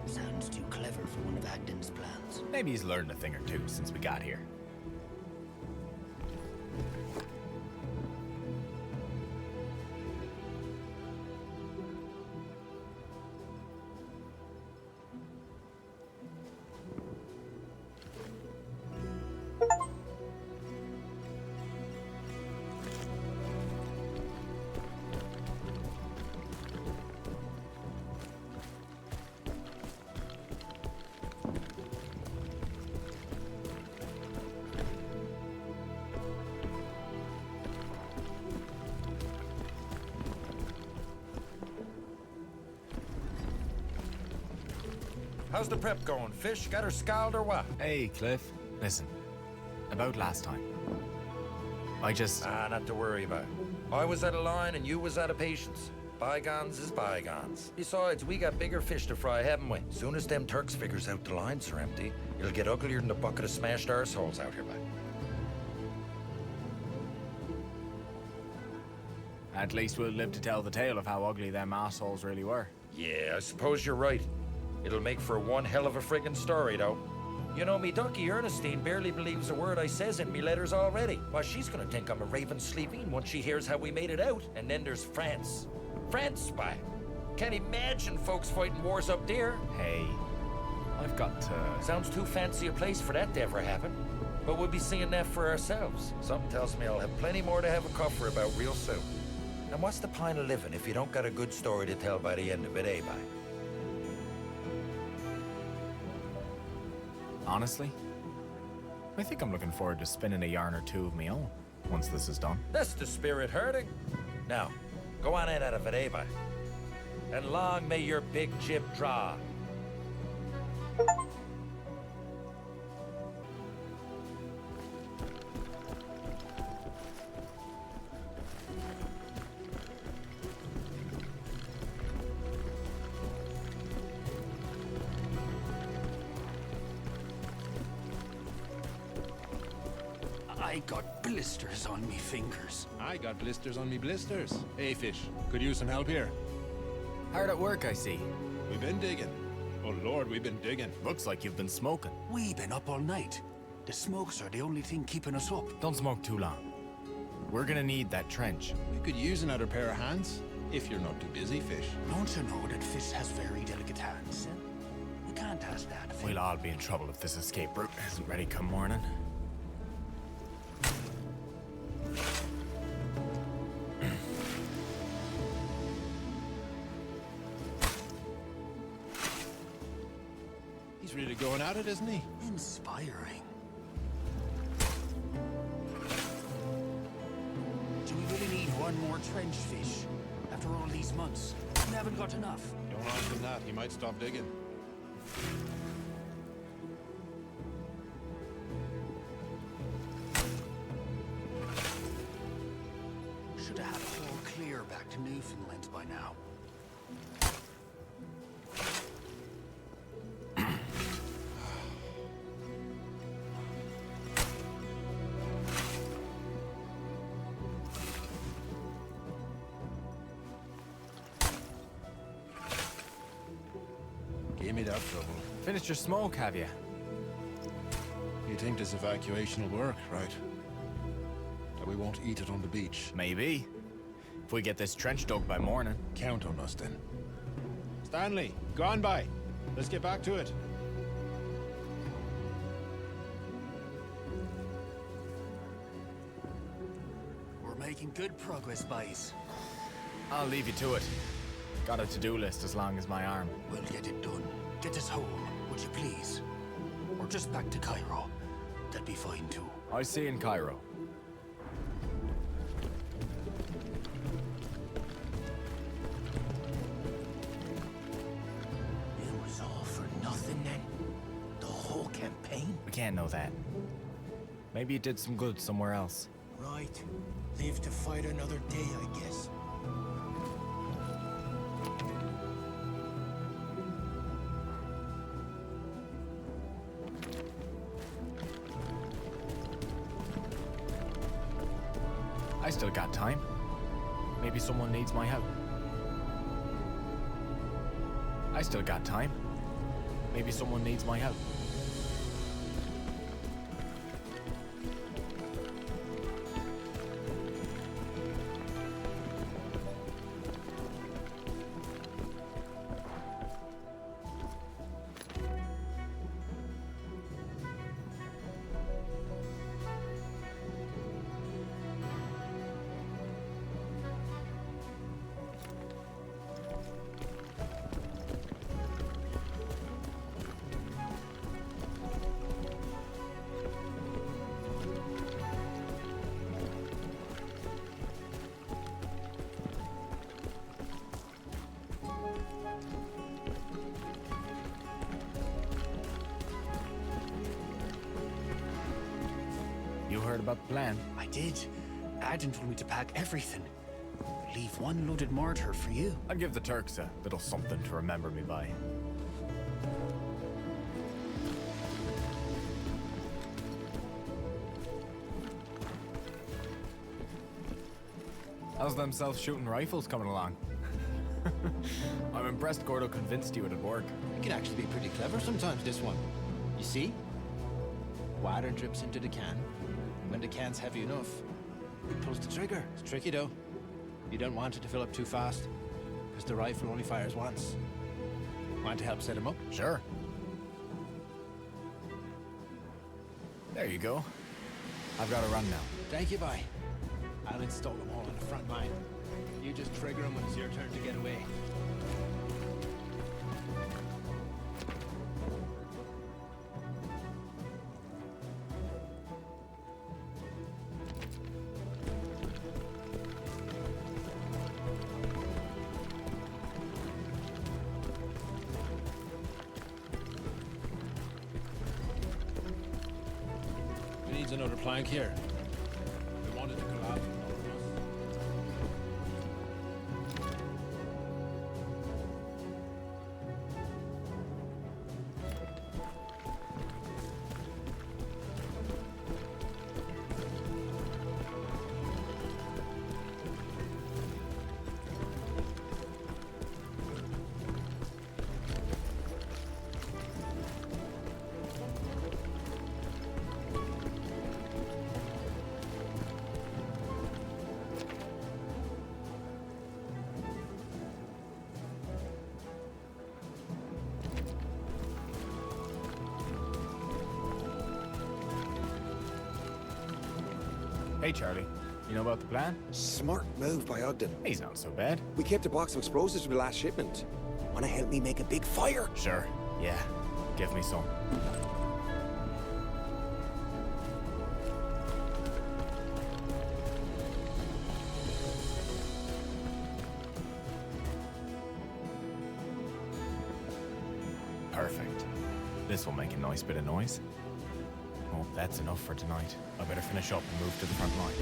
S7: Sounds too clever for one of Agden's plans.
S2: Maybe he's learned a thing or two since we got here.
S8: How's the prep going? Fish got her scald or what?
S2: Hey, Cliff. Listen, about last time.
S8: Not to worry about. I was out of line and you was out of patience. Bygones is bygones. Besides, we got bigger fish to fry, haven't we? Soon as them Turks figures out the lines are empty, it'll get uglier than the bucket of smashed arseholes out here, bud.
S2: At least we'll live to tell the tale of how ugly them assholes really were.
S8: Yeah, I suppose you're right. It'll make for one hell of a friggin' story, though. You know, me ducky Ernestine barely believes a word I says in me letters already. Why, she's gonna think I'm a raven sleeping once she hears how we made it out. And then there's France. France, by. Can't imagine folks fighting wars up there.
S2: Hey, I've got to...
S8: Sounds too fancy a place for that to ever happen. But we'll be seeing that for ourselves. Something tells me I'll have plenty more to have a cuffer about real soon. And what's the point of living if you don't got a good story to tell by the end of it, eh, by?
S2: Honestly, I think I'm looking forward to spinning a yarn or two of my own. once this is done.
S8: That's the spirit hurting. Now, go on in out of it, Ava. And long may your big jib draw.
S7: I got blisters on me fingers.
S12: I got blisters on me blisters. Hey, fish, could use some help here.
S2: Hard at work, I see.
S12: We've been digging. Oh Lord, we've been digging.
S2: Looks like you've been smoking.
S7: We've been up all night. The smokes are the only thing keeping us up.
S2: Don't smoke too long. We're gonna need that trench.
S12: We could use another pair of hands, if you're not too busy, fish.
S7: Don't you know that fish has very delicate hands? You can't ask that.
S2: We'll all be in trouble if this escape route isn't ready come morning.
S12: He's really going at it, isn't he?
S7: Inspiring. Do we really need one more trench, fish? After all these months, we haven't got enough.
S12: Don't ask him that, he might stop digging.
S7: Should have had a whole clear back to Newfoundland by now.
S12: Gave me that trouble.
S2: Finished your smoke, have you?
S12: You think this evacuation will work, right? That we won't eat it on the beach.
S2: Maybe. If we get this trench dug by morning.
S12: Count on us then. Stanley, go on by. Let's get back to it.
S7: We're making good progress, boys.
S2: I'll leave you to it. Got a to-do list as long as my arm.
S7: We'll get it done. Get us home, would you please? Or just back to Cairo. That'd be fine too.
S2: I see you in Cairo.
S4: It was all for nothing then? The whole campaign?
S2: We can't know that. Maybe it did some good somewhere else.
S4: Right. Live to fight another day, I guess.
S2: I still got time. Maybe someone needs my help. I still got time. Maybe someone needs my help. You heard about the plan?
S7: I did. Adden told me to pack everything. Leave one loaded mortar for you.
S2: I'll give the Turks a little something to remember me by. How's them self-shooting rifles coming along? I'm impressed Gordo convinced you it'd work.
S6: It can actually be pretty clever sometimes, this one. You see? Water drips into the can. When the can's heavy enough, it pulls the trigger. It's tricky though. You don't want it to fill up too fast, because the rifle only fires once. Want to help set him up?
S2: Sure. There you go. I've got to run now.
S6: Thank you, bye. I'll install them all on the front line. You just trigger them when it's your turn to get away.
S12: another plank here. We wanted to collapse.
S2: Hey, Charlie. You know about the plan?
S3: Smart move by Ogden.
S2: He's not so bad.
S3: We kept a box of explosives for the last shipment. Wanna help me make a big fire?
S2: Sure. Yeah. Give me some. Perfect. This will make a nice bit of noise. Oh, that's enough for tonight. I better finish up and move to the front line.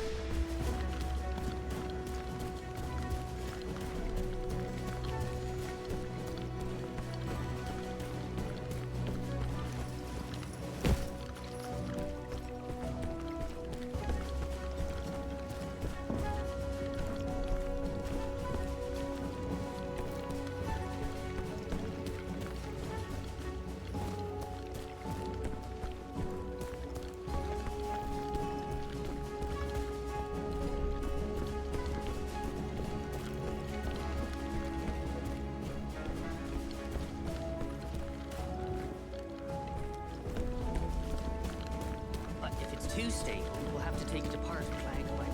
S13: But if it's too stable, we'll have to take it apart plank by plank.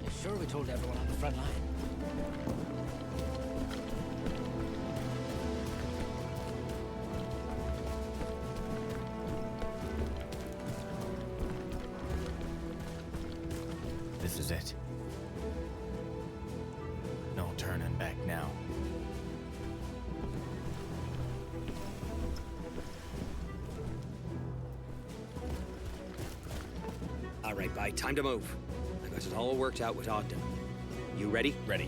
S4: You sure we told everyone on the front line?
S2: This is it. No turning back now.
S9: All right, bye. Time to move. I got it all worked out with Ogden. You ready?
S2: Ready.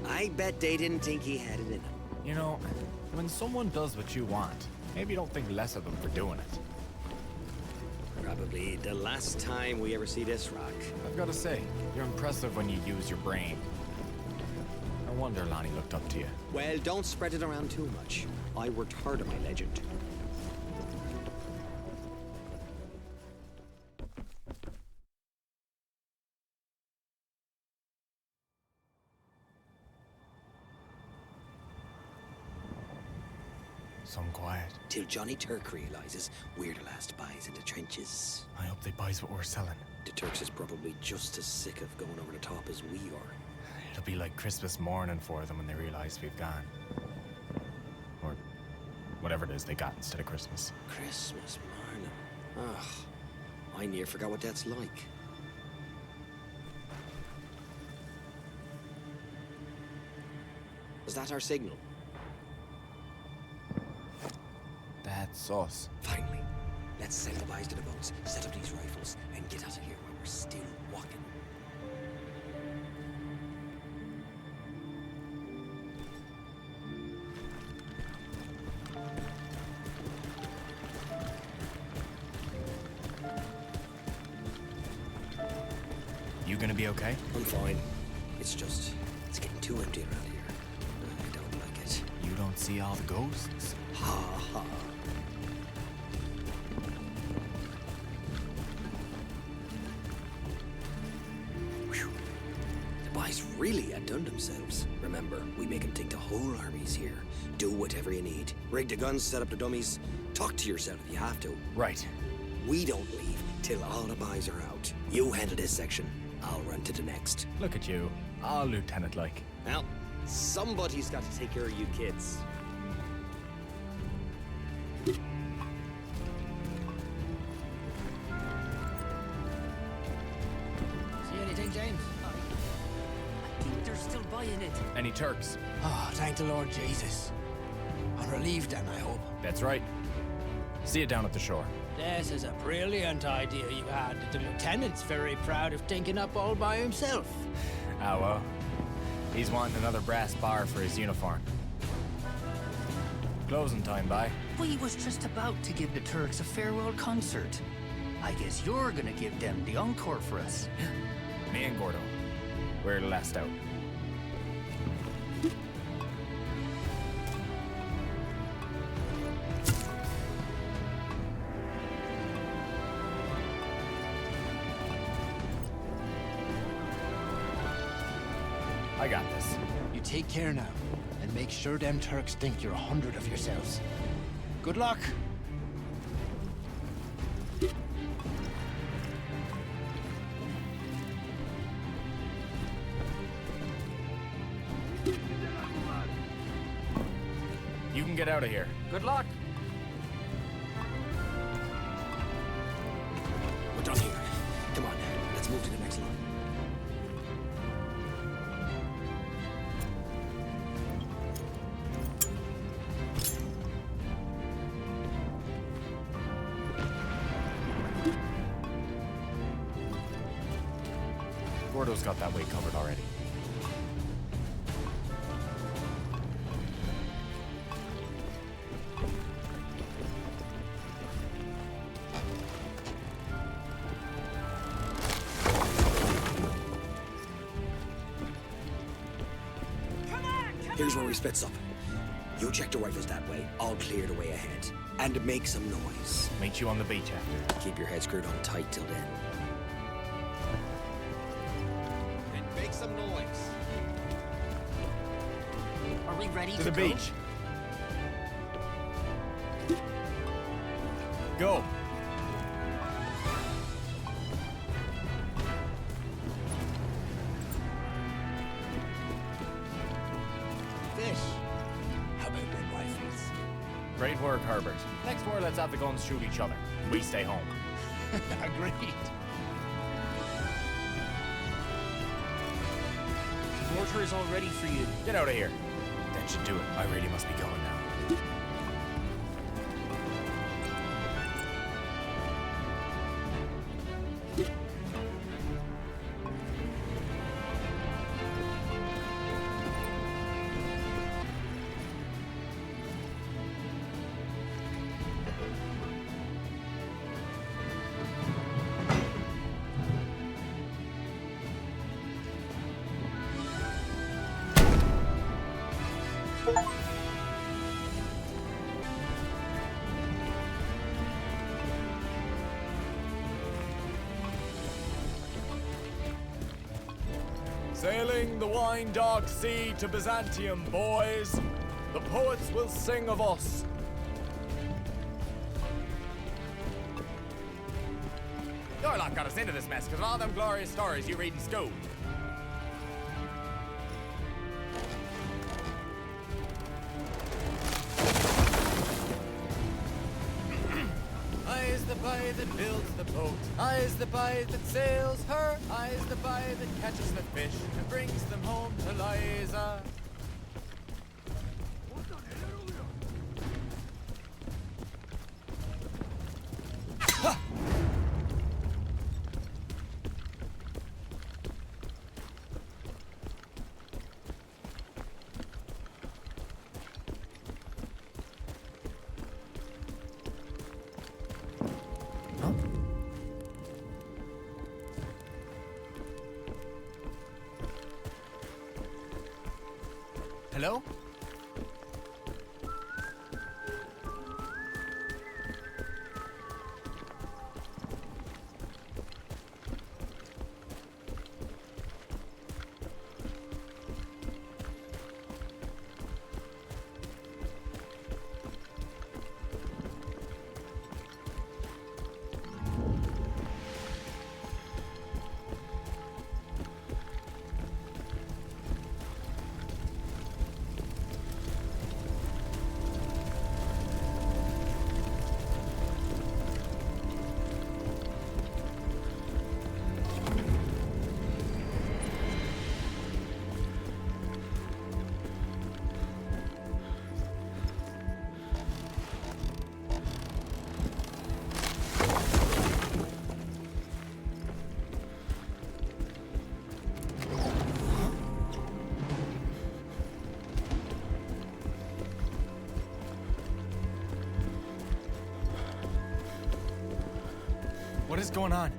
S9: I bet they didn't think he had it in him.
S2: You know, when someone does what you want, maybe don't think less of them for doing it.
S9: Probably the last time we ever see this rock.
S2: I've got to say, you're impressive when you use your brain. No wonder Lonnie looked up to you.
S9: Well, don't spread it around too much. I worked hard on my legend.
S2: Some quiet.
S9: Till Johnny Turk realizes we're the last buys in the trenches.
S2: I hope they buys what we're selling.
S9: The Turks is probably just as sick of going over the top as we are.
S2: It'll be like Christmas morning for them when they realize we've gone. Or whatever it is they got instead of Christmas.
S9: Christmas morning. Ugh. I near forgot what that's like. Is that our signal?
S2: That's us.
S9: Finally. Let's send the buys to the boats, set up these rifles, and get out of here while we're still walking.
S2: You gonna be okay?
S9: I'm fine. It's just, it's getting too empty around here. I don't like it.
S2: You don't see all the ghosts?
S9: Ha ha. Whew. The boys really outdone themselves. Remember, we make them think the whole army's here. Do whatever you need. Rig the guns, set up the dummies. Talk to yourself if you have to.
S2: Right.
S9: We don't leave till all the boys are out. You handle this section. I'll run to the next.
S2: Look at you. All lieutenant-like.
S9: Well, somebody's got to take care of you kids.
S4: See anything, James?
S13: I think there's still trouble buying it.
S2: Any Turks?
S6: Oh, thank the Lord Jesus. I'm relieved then, I hope.
S2: That's right. See you down at the shore.
S6: This is a brilliant idea you had. The lieutenant's very proud of thinking up all by himself.
S2: Ah, well. He's wanting another brass bar for his uniform. Closing time, bye.
S13: We was just about to give the Turks a farewell concert. I guess you're gonna give them the encore for us.
S2: Me and Gordo. We're last out. I got this.
S6: You take care now, and make sure them Turks think you're 100 of yourselves. Good luck.
S2: You can get out of here.
S13: Good luck.
S3: We're done here. Come on, let's move to the next line.
S2: Gordo's got that way covered already.
S3: Here's where we splits up. You check the rifles that way, I'll clear the way ahead. And make some noise.
S2: Meet you on the beach after.
S3: Keep your head screwed on tight till then.
S6: And make some noise.
S13: Are we ready
S2: To the
S13: go?
S2: beach. Go.
S6: Fish. How about them rifles?
S2: Great work, Herbert. Next war, let's have the guns shoot each other. We stay home.
S6: Agreed.
S13: The mortar is all ready for you.
S2: Get out of here. That should do it. I really must be going now. Sailing the wine-dark sea to Byzantium, boys. The poets will sing of us. Your lot got us into this mess because of all them glorious stories you read in school. I's the boy that builds the boat. I's the boy that sails her. I's the boy that catches the fish and brings them home to Liza. Hello? What is going on?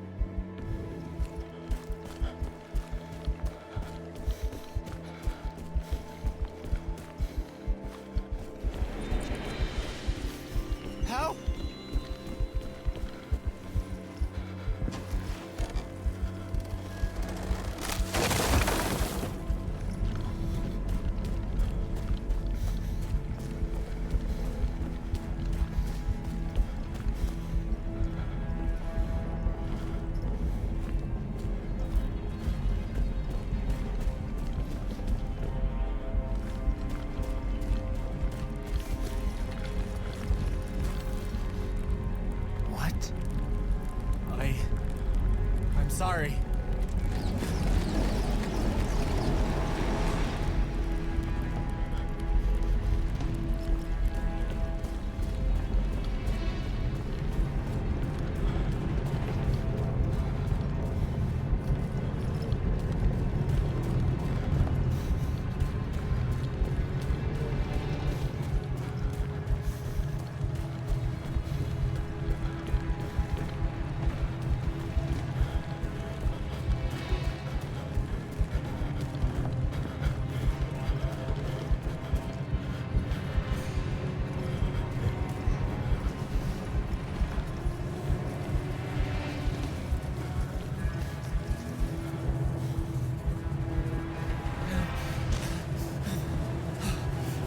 S2: How? I'm sorry.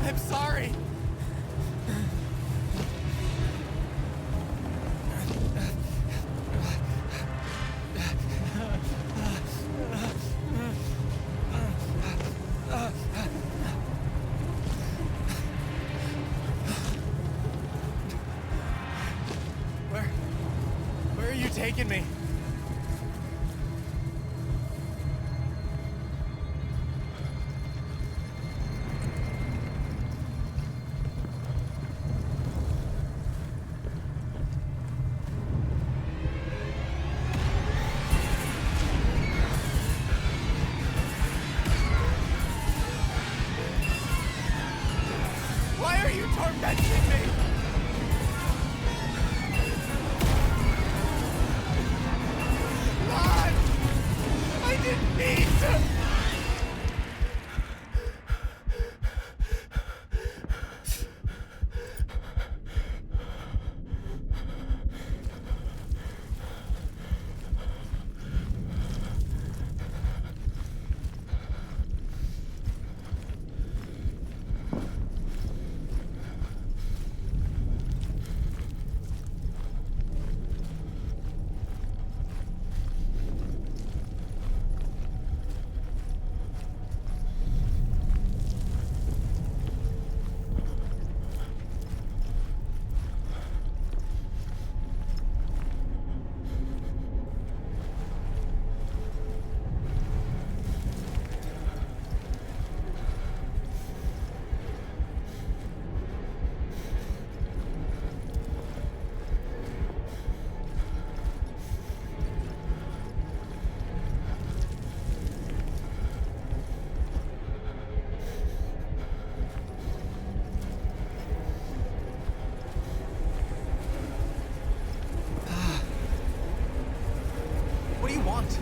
S2: I'm sorry. Where are you taking me? Why are you tormenting me? Lon! I didn't mean to! What do you want?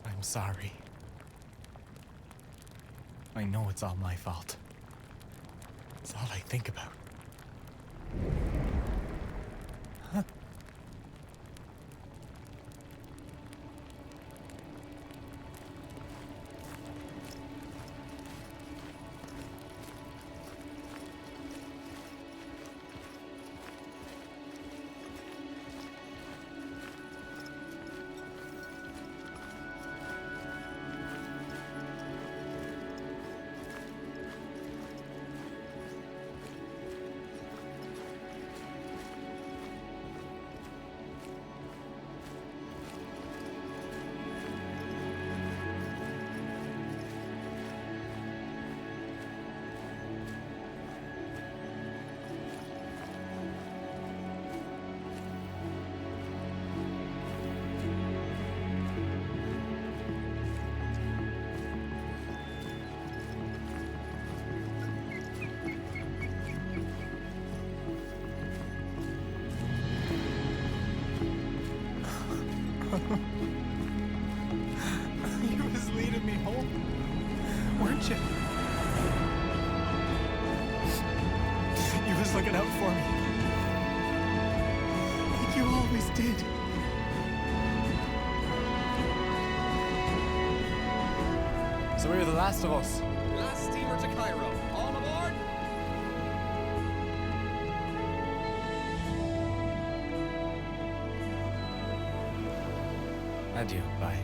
S2: I'm sorry. I know it's all my fault. It's all I think about. Huh? You was leading me home, weren't you? You was looking out for me. Like you always did. So we're the last of us.
S14: Last steamer to Cairo. All aboard!
S2: Adieu, bye.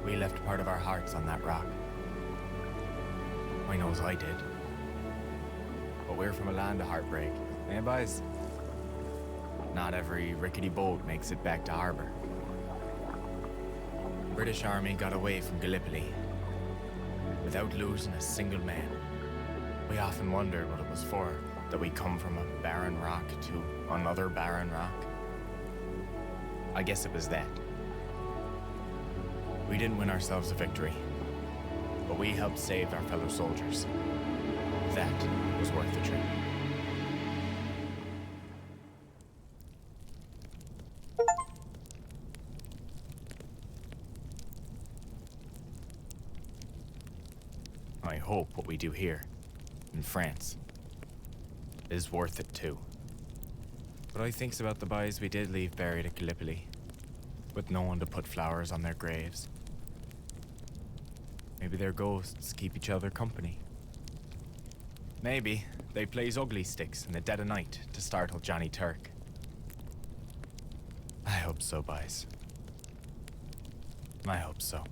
S2: We left part of our hearts on that rock. I knows I did. But we're from a land of heartbreak, eh, boys? Not every rickety boat makes it back to harbor. British Army got away from Gallipoli without losing a single man. We often wondered what it was for, that we come from a barren rock to another barren rock. I guess it was that. We didn't win ourselves a victory, but we helped save our fellow soldiers. That was worth the trip. I hope what we do here, in France, is worth it too. But I thinks about the boys we did leave buried at Gallipoli, with no one to put flowers on their graves. Maybe their ghosts keep each other company. Maybe they plays ugly sticks in the dead of night to startle Johnny Turk. I hope so, boys. I hope so.